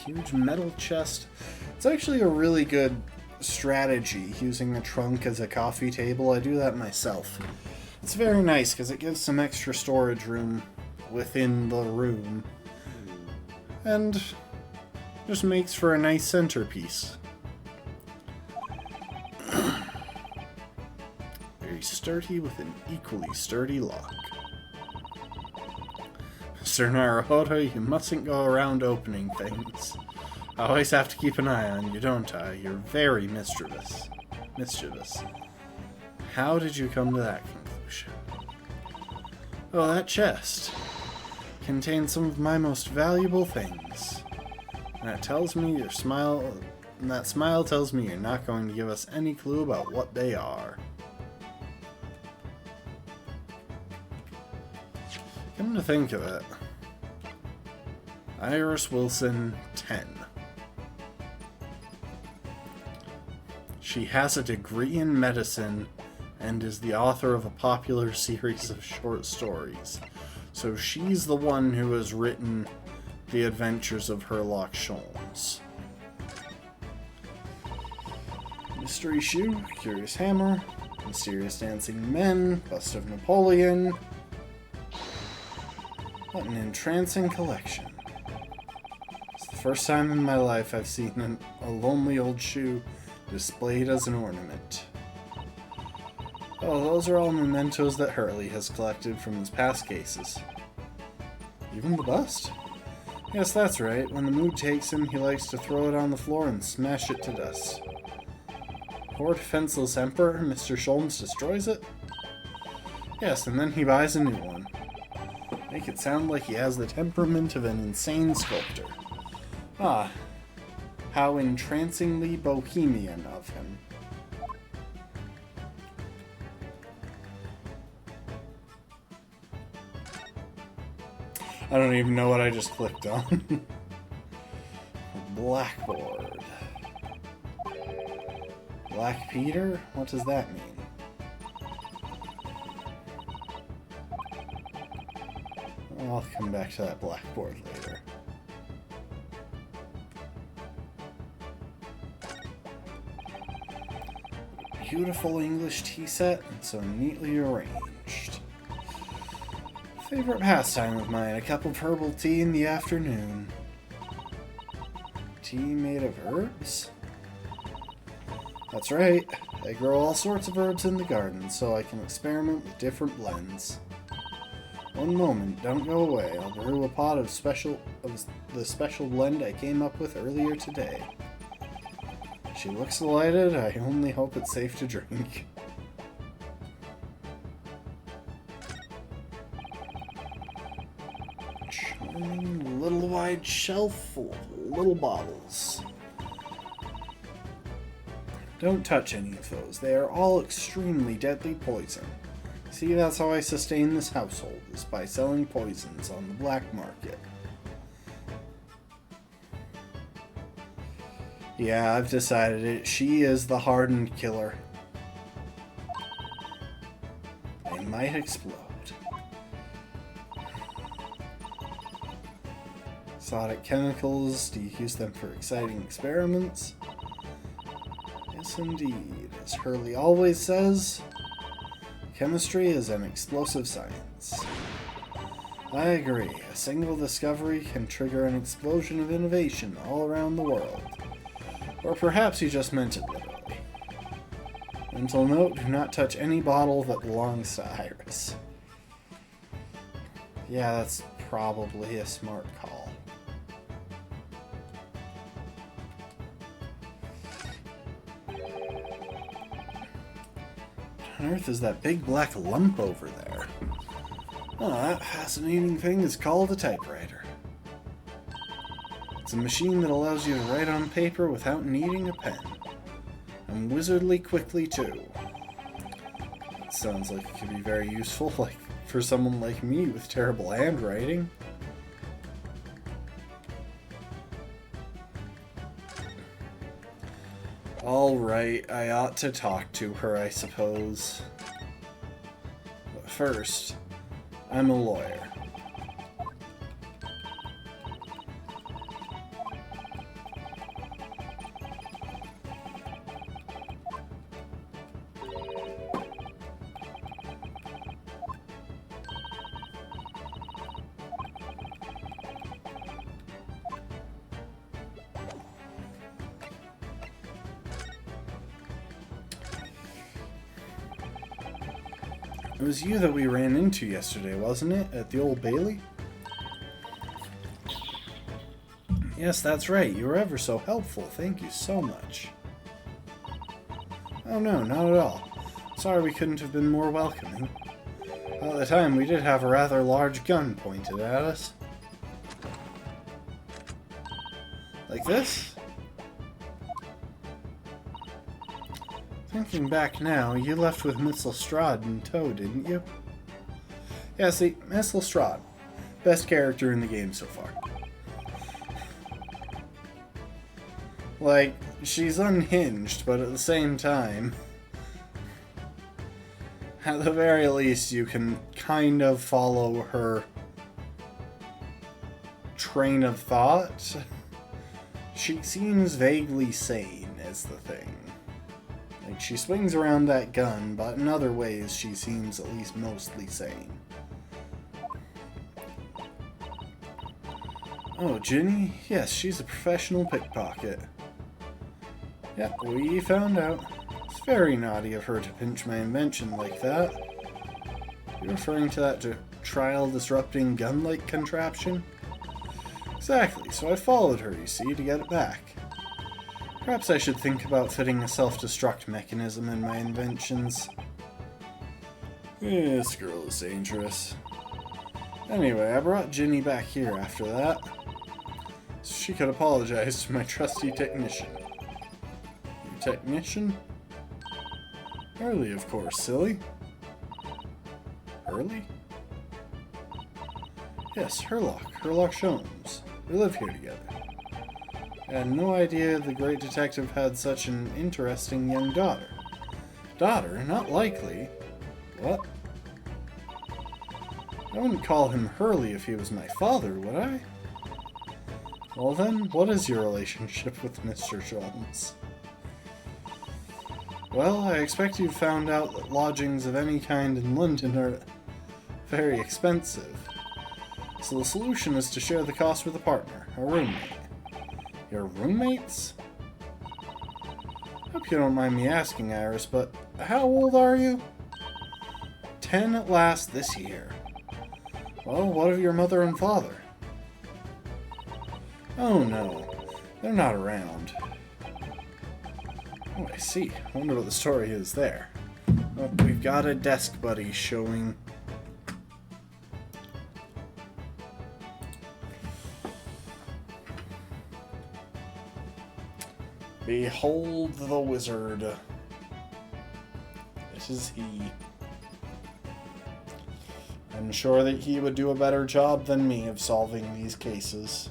Huge metal chest. It's actually a really good strategy, using the trunk as a coffee table. I do that myself. It's very nice because it gives some extra storage room within the room. And just makes for a nice centerpiece. Very sturdy with an equally sturdy lock. Mr. Naruhodo, you mustn't go around opening things. I always have to keep an eye on you, don't I? You're very mischievous. How did you come to that conclusion? Oh, that chest contains some of my most valuable things. And that smile tells me you're not going to give us any clue about what they are. Come to think of it, Iris Wilson, 10. She has a degree in medicine and is the author of a popular series of short stories. So she's the one who has written The Adventures of Herlock Sholmes. Mystery Shoe, Curious Hammer, Mysterious Dancing Men, Bust of Napoleon. What an entrancing collection. It's the first time in my life I've seen a lonely old shoe displayed as an ornament. Oh, those are all mementos that Hurley has collected from his past cases. Even the bust? Yes, that's right. When the mood takes him, he likes to throw it on the floor and smash it to dust. Poor defenseless Emperor, Mr. Sholmes destroys it? Yes, and then he buys a new one. Make it sound like he has the temperament of an insane sculptor. Ah, how entrancingly bohemian of him. I don't even know what I just clicked on. Blackboard. Black Peter? What does that mean? I'll come back to that blackboard later. Beautiful English tea set, and so neatly arranged. Favorite pastime of mine, a cup of herbal tea in the afternoon. Tea made of herbs? That's right, I grow all sorts of herbs in the garden, so I can experiment with different blends. One moment, don't go away. I'll brew a pot of the special blend I came up with earlier today. She looks delighted. I only hope it's safe to drink. Charming little wide shelf full of little bottles. Don't touch any of those. They are all extremely deadly poison. See, that's how I sustain this household, is by selling poisons on the black market. Yeah, I've decided it. She is the hardened killer. They might explode. Exotic chemicals, do you use them for exciting experiments? Yes, indeed. As Hurley always says, chemistry is an explosive science. I agree. A single discovery can trigger an explosion of innovation all around the world. Or perhaps he just meant it literally. Mental note, do not touch any bottle that belongs to Iris. Yeah, that's probably a smart call. What on earth is that big black lump over there? Oh, that fascinating thing is called a typewriter. It's a machine that allows you to write on paper without needing a pen. And wizardly quickly, too. It sounds like it could be very useful, like for someone like me with terrible handwriting. Alright, I ought to talk to her, I suppose. But first, I'm a lawyer. It was you that we ran into yesterday, wasn't it? At the Old Bailey? Yes, that's right. You were ever so helpful. Thank you so much. Oh no, not at all. Sorry we couldn't have been more welcoming. Well, at the time, we did have a rather large gun pointed at us. Like this? Thinking back now, you left with Miss Lestrade in tow, didn't you? Yeah, see, Miss Lestrade. Best character in the game so far. Like, she's unhinged, but at the same time, at the very least, you can kind of follow her train of thought. She seems vaguely sane, is the thing. Like, she swings around that gun, but in other ways she seems at least mostly sane. Oh, Ginny? Yes, she's a professional pickpocket. Yep, we found out. It's very naughty of her to pinch my invention like that. You referring to that trial-disrupting gun-like contraption? Exactly, so I followed her, you see, to get it back. Perhaps I should think about fitting a self-destruct mechanism in my inventions. This girl is dangerous. Anyway, I brought Ginny back here after that, so she could apologize to my trusty technician. Your technician? Hurley, of course, silly. Hurley? Yes, Herlock Sholmes. We live here together. I had no idea the great detective had such an interesting young daughter. Daughter? Not likely. What? I wouldn't call him Hurley if he was my father, would I? Well then, what is your relationship with Mr. Sholmes? Well, I expect you've found out that lodgings of any kind in London are very expensive. So the solution is to share the cost with a partner, a roommate. Your roommates? Hope you don't mind me asking, Iris, but how old are you? 10 at last this year. Well, what of your mother and father? Oh no, they're not around. Oh, I see. I wonder what the story is there. Oh, we've got a desk buddy showing. Behold the wizard. It is he. I'm sure that he would do a better job than me of solving these cases.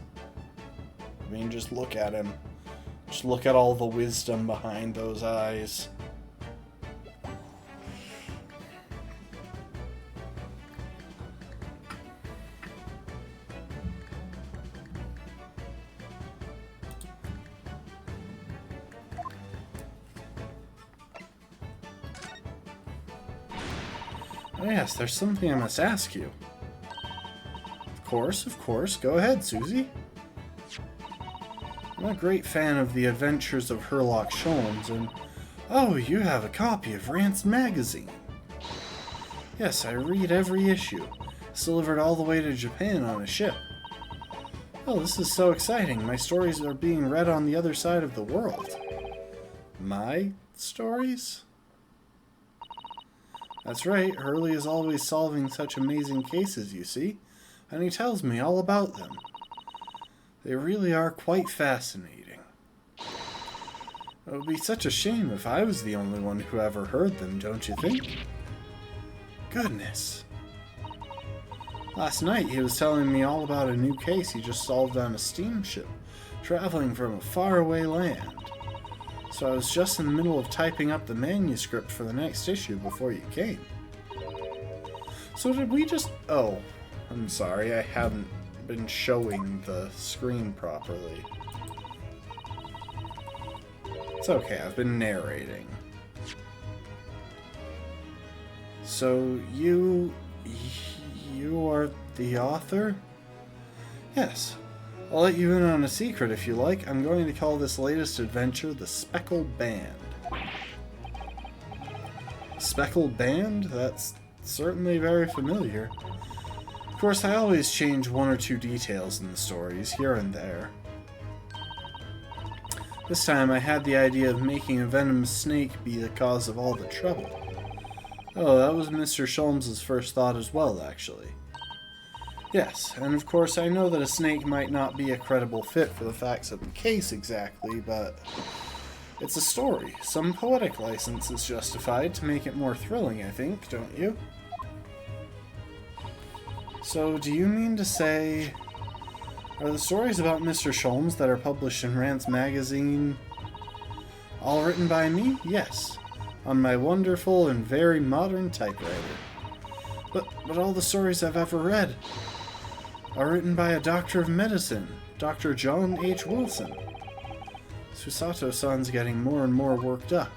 I mean, just look at him. Just look at all the wisdom behind those eyes. Oh yes, there's something I must ask you. Of course. Go ahead, Susie. I'm a great fan of the adventures of Herlock Sholmes, and Oh, you have a copy of Rance magazine. Yes, I read every issue. It's delivered all the way to Japan on a ship. Oh, this is so exciting. My stories are being read on the other side of the world. My stories? That's right, Hurley is always solving such amazing cases, you see, and he tells me all about them. They really are quite fascinating. It would be such a shame if I was the only one who ever heard them, don't you think? Goodness. Last night he was telling me all about a new case he just solved on a steamship, traveling from a faraway land. So I was just in the middle of typing up the manuscript for the next issue before you came. So did we just... Oh, I'm sorry, I haven't been showing the screen properly. It's okay, I've been narrating. So you are the author? Yes. I'll let you in on a secret if you like. I'm going to call this latest adventure the Speckled Band. Speckled Band? That's certainly very familiar. Of course, I always change one or two details in the stories, here and there. This time I had the idea of making a venomous snake be the cause of all the trouble. Oh, that was Mr. Sholmes' first thought as well, actually. Yes, and of course I know that a snake might not be a credible fit for the facts of the case exactly, but it's a story. Some poetic license is justified to make it more thrilling, I think, don't you? So, do you mean to say... Are the stories about Mr. Sholmes that are published in Rance magazine all written by me? Yes, on my wonderful and very modern typewriter. But all the stories I've ever read are written by a doctor of medicine, Dr. John H. Wilson. Susato-san's getting more and more worked up.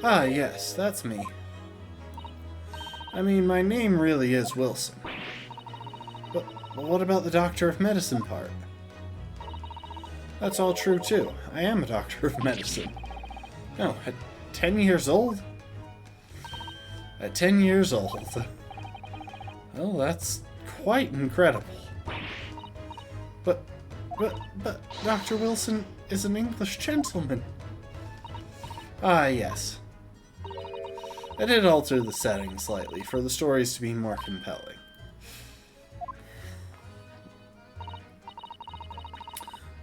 Ah, yes, that's me. I mean, my name really is Wilson. But what about the doctor of medicine part? That's all true, too. I am a doctor of medicine. No, at 10 years old? At 10 years old. Well, that's quite incredible. But Dr. Wilson is an English gentleman. Ah, yes. I did alter the setting slightly for the stories to be more compelling.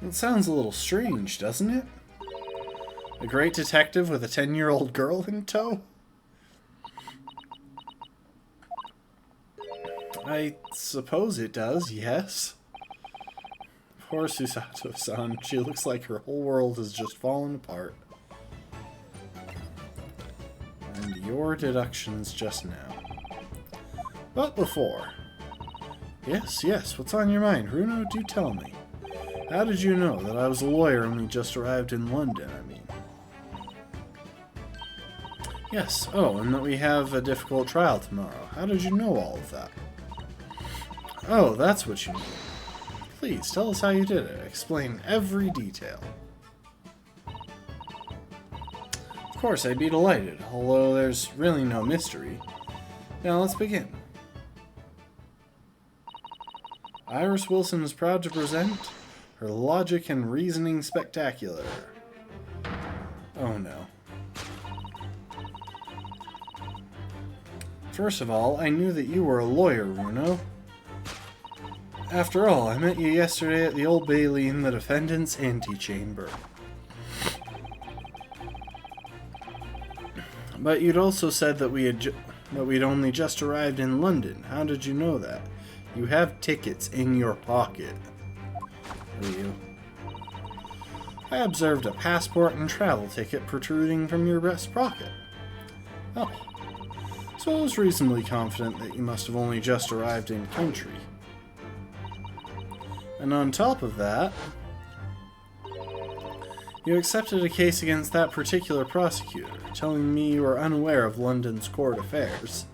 It sounds a little strange, doesn't it? A great detective with a 10-year-old girl in tow? I suppose it does, yes. Poor Susato-san. She looks like her whole world has just fallen apart. And your deductions just now. But before. Yes, what's on your mind, Runo? Do tell me. How did you know that I was a lawyer and we just arrived in London, I mean? Yes, oh, and that we have a difficult trial tomorrow. How did you know all of that? Oh, that's what you mean. Please, tell us how you did it. Explain every detail. Of course, I'd be delighted, although there's really no mystery. Now, let's begin. Iris Wilson is proud to present her logic and reasoning spectacular. Oh no. First of all, I knew that you were a lawyer, Runo. After all, I met you yesterday at the Old Bailey in the defendant's antechamber. But you'd also said that we'd only just arrived in London. How did you know that? You have tickets in your pocket. Who are you? I observed a passport and travel ticket protruding from your breast pocket. Oh. So I was reasonably confident that you must have only just arrived in country. And on top of that, you accepted a case against that particular prosecutor, telling me you were unaware of London's court affairs.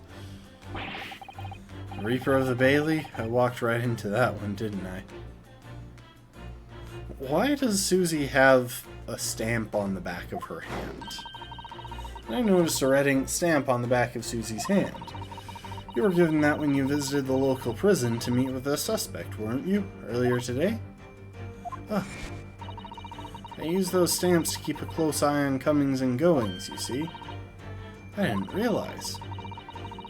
Reaper of the Bailey? I walked right into that one, didn't I? Why does Susie have a stamp on the back of her hand. And I noticed a red ink stamp on the back of Susie's hand. You were given that when you visited the local prison to meet with a suspect, weren't you, earlier today? Ah. I used those stamps to keep a close eye on comings and goings, you see. I didn't realize.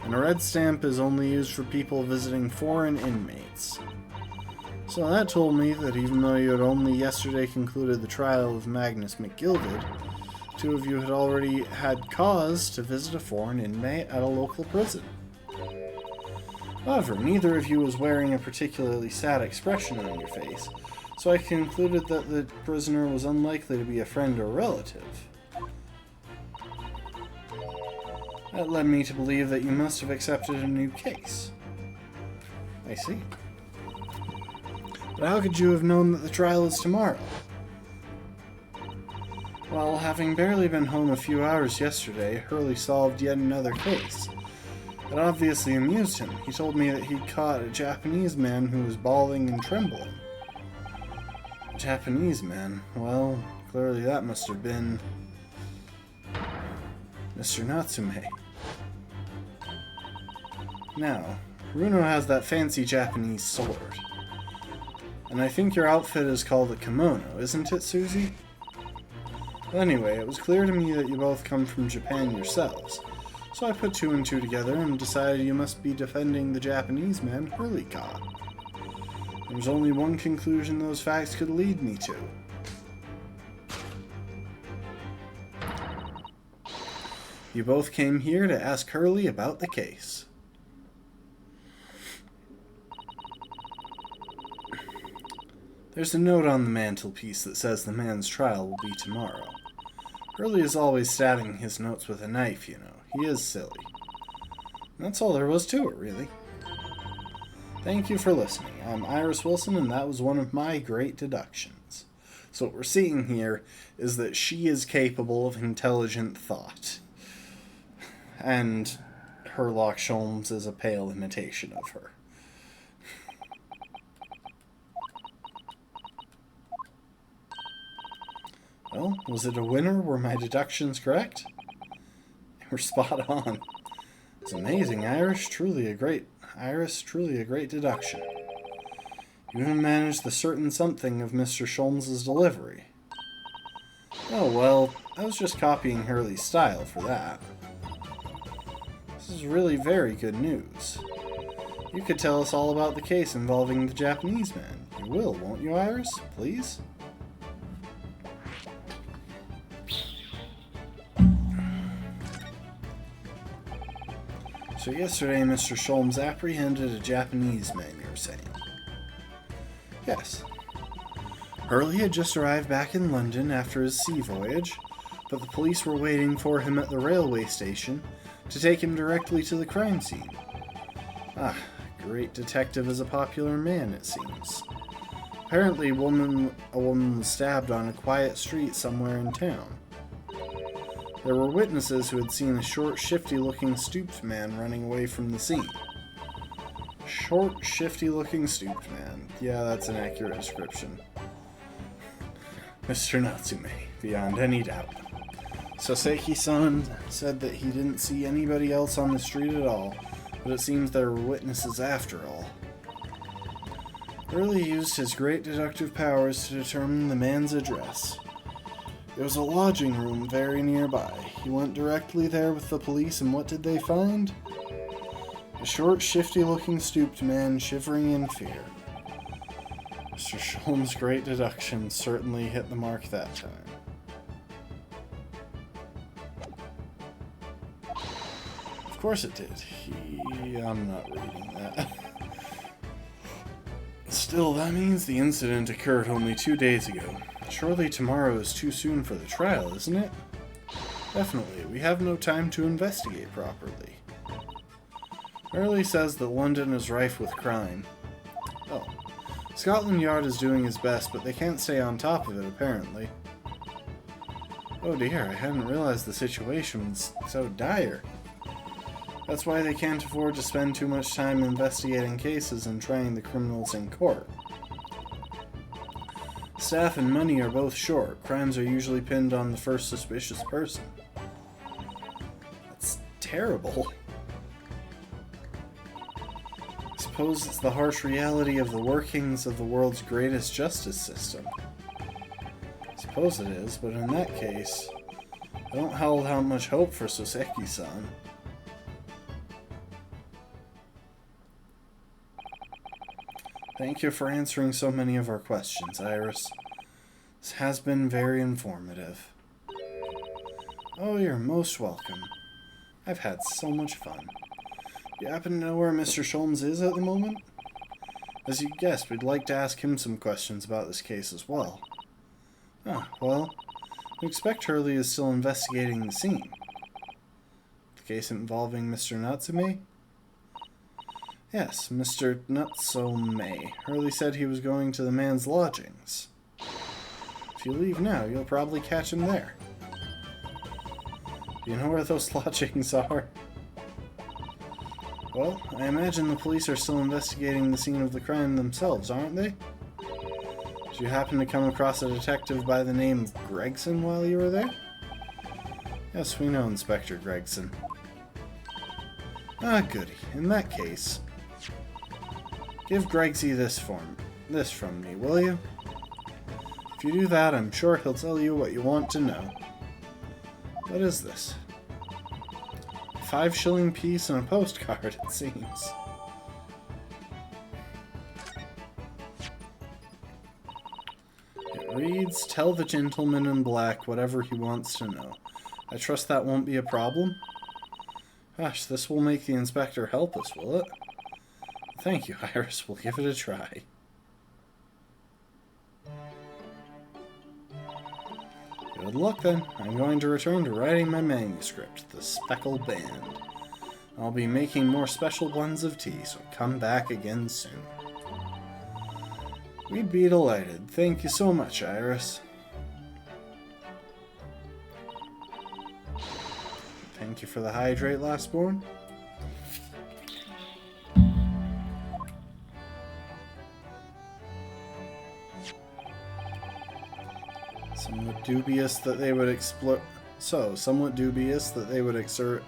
And a red stamp is only used for people visiting foreign inmates. So that told me that even though you had only yesterday concluded the trial of Magnus McGilded, two of you had already had cause to visit a foreign inmate at a local prison. However, neither of you was wearing a particularly sad expression on your face, so I concluded that the prisoner was unlikely to be a friend or relative. That led me to believe that you must have accepted a new case. I see. But how could you have known that the trial is tomorrow? Well, having barely been home a few hours yesterday, Hurley solved yet another case. It obviously amused him. He told me that he'd caught a Japanese man who was bawling and trembling. A Japanese man? Well, clearly that must have been Mr. Natsume. Now, Runo has that fancy Japanese sword. And I think your outfit is called a kimono, isn't it, Susie? Well, anyway, it was clear to me that you both come from Japan yourselves. So I put two and two together and decided you must be defending the Japanese man Hurley caught. There was only one conclusion those facts could lead me to. You both came here to ask Hurley about the case. There's a note on the mantelpiece that says the man's trial will be tomorrow. Hurley is always stabbing his notes with a knife, you know. He is silly. And that's all there was to it, really. Thank you for listening. I'm Iris Wilson, and that was one of my great deductions. So what we're seeing here is that she is capable of intelligent thought. And Herlock Sholmes is a pale imitation of her. Well, was it a winner? Were my deductions correct? They were spot on. It's amazing, Iris. Truly a great deduction. You even managed the certain something of Mr. Sholmes' delivery. Oh, well, I was just copying Hurley's style for that. This is really very good news. You could tell us all about the case involving the Japanese man. You will, won't you, Iris? Please? So yesterday, Mr. Sholmes apprehended a Japanese man, you're saying? Yes. Hurley had just arrived back in London after his sea voyage, but the police were waiting for him at the railway station to take him directly to the crime scene. Ah, great detective is a popular man, it seems. Apparently, a woman was stabbed on a quiet street somewhere in town. There were witnesses who had seen a short, shifty-looking stooped man running away from the scene. Short, shifty-looking stooped man. Yeah, that's an accurate description. Mr. Natsume, beyond any doubt. Soseki-san said that he didn't see anybody else on the street at all, but it seems there were witnesses after all. Hurley used his great deductive powers to determine the man's address. There was a lodging room very nearby. He went directly there with the police, and what did they find? A short, shifty-looking stooped man shivering in fear. Mr. Sholmes' great deduction certainly hit the mark that time. Of course it did. I'm not reading that. Still, that means the incident occurred only 2 days ago. Surely tomorrow is too soon for the trial, isn't it? Definitely, we have no time to investigate properly. Hurley says that London is rife with crime. Oh. Scotland Yard is doing his best, but they can't stay on top of it, apparently. Oh dear, I hadn't realized the situation was so dire. That's why they can't afford to spend too much time investigating cases and trying the criminals in court. Staff and money are both short. Crimes are usually pinned on the first suspicious person. That's terrible. I suppose it's the harsh reality of the workings of the world's greatest justice system. I suppose it is, but in that case, I don't hold out much hope for Soseki-san. Thank you for answering so many of our questions, Iris. This has been very informative. Oh, you're most welcome. I've had so much fun. You happen to know where Mr. Shulns is at the moment? As you guessed, we'd like to ask him some questions about this case as well. Ah, well, we expect Hurley is still investigating the scene. The case involving Mr. Natsume? Yes, Mr. Natsume. Hurley said he was going to the man's lodgings. If you leave now, you'll probably catch him there. Do you know where those lodgings are? Well, I imagine the police are still investigating the scene of the crime themselves, aren't they? Did you happen to come across a detective by the name of Gregson while you were there? Yes, we know Inspector Gregson. Ah, goody. In that case, give Gregsy this from me, will you? If you do that, I'm sure he'll tell you what you want to know. What is this? A 5-shilling piece and a postcard, it seems. It reads, "Tell the gentleman in black whatever he wants to know. I trust that won't be a problem?" Gosh, this will make the inspector help us, will it? Thank you, Iris. We'll give it a try. Good luck, then. I'm going to return to writing my manuscript, The Speckled Band. I'll be making more special blends of tea, so come back again soon. We'd be delighted. Thank you so much, Iris. Thank you for the hydrate, lastborn. Somewhat dubious that they would exert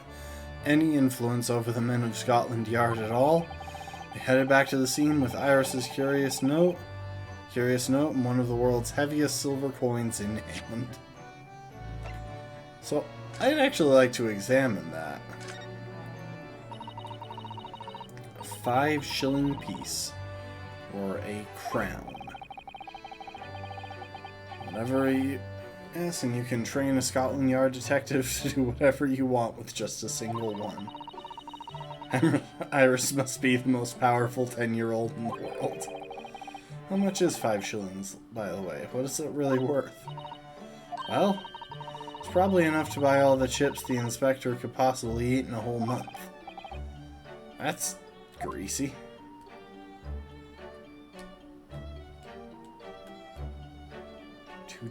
any influence over the men of Scotland Yard at all. They headed back to the scene with Iris's curious note, and one of the world's heaviest silver coins in hand. So, I'd actually like to examine that. A 5-shilling piece, or a crown. Whatever you... Yes, and you can train a Scotland Yard detective to do whatever you want with just a single one. Iris must be the most powerful 10-year-old in the world. How much is 5 shillings, by the way? What is it really worth? Well, it's probably enough to buy all the chips the inspector could possibly eat in a whole month. That's greasy.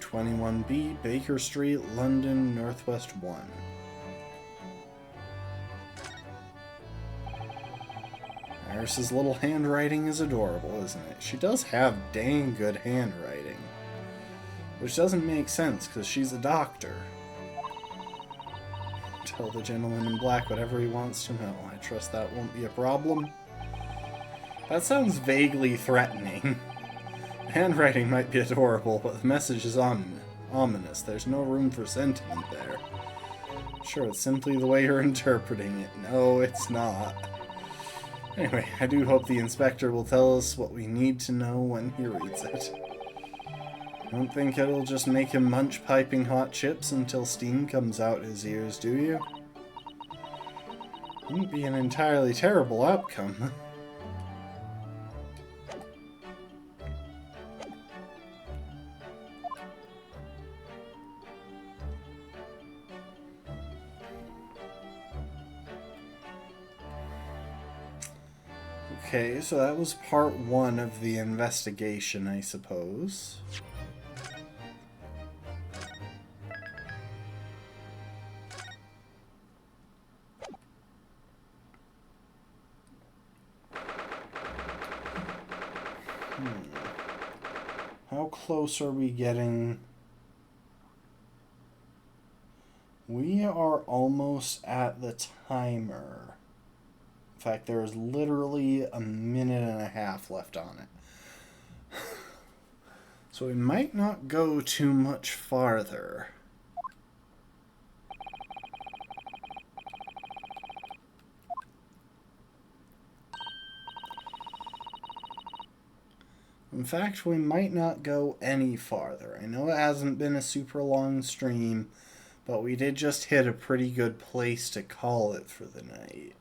(221B) Baker Street, London, Northwest 1. Iris's little handwriting is adorable, isn't it? She does have dang good handwriting. Which doesn't make sense, because she's a doctor. Tell the gentleman in black whatever he wants to know. I trust that won't be a problem. That sounds vaguely threatening. The handwriting might be adorable, but the message is ominous. There's no room for sentiment there. Sure, it's simply the way you're interpreting it. No, it's not. Anyway, I do hope the inspector will tell us what we need to know when he reads it. I don't think it'll just make him munch piping hot chips until steam comes out his ears, do you? Wouldn't be an entirely terrible outcome. Okay, so that was part 1 of the investigation, I suppose. How close are we getting? We are almost at the timer. In fact, there is literally a minute and a half left on it. So we might not go too much farther. In fact, we might not go any farther. I know it hasn't been a super long stream, but we did just hit a pretty good place to call it for the night.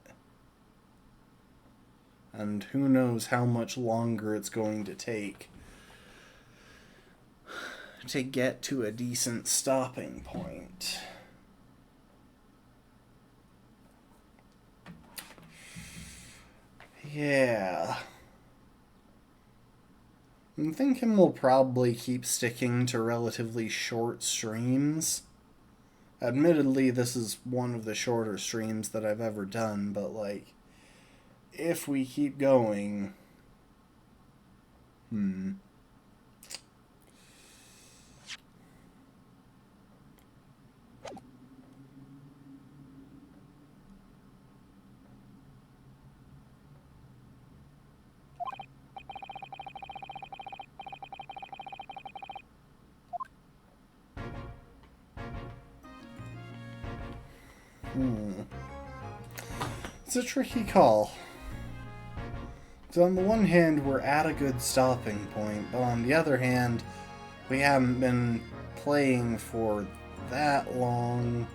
And who knows how much longer it's going to take to get to a decent stopping point. Yeah. I'm thinking we'll probably keep sticking to relatively short streams. Admittedly, this is one of the shorter streams that I've ever done, but like, if we keep going... It's a tricky call. So on the one hand, we're at a good stopping point, but on the other hand, we haven't been playing for that long.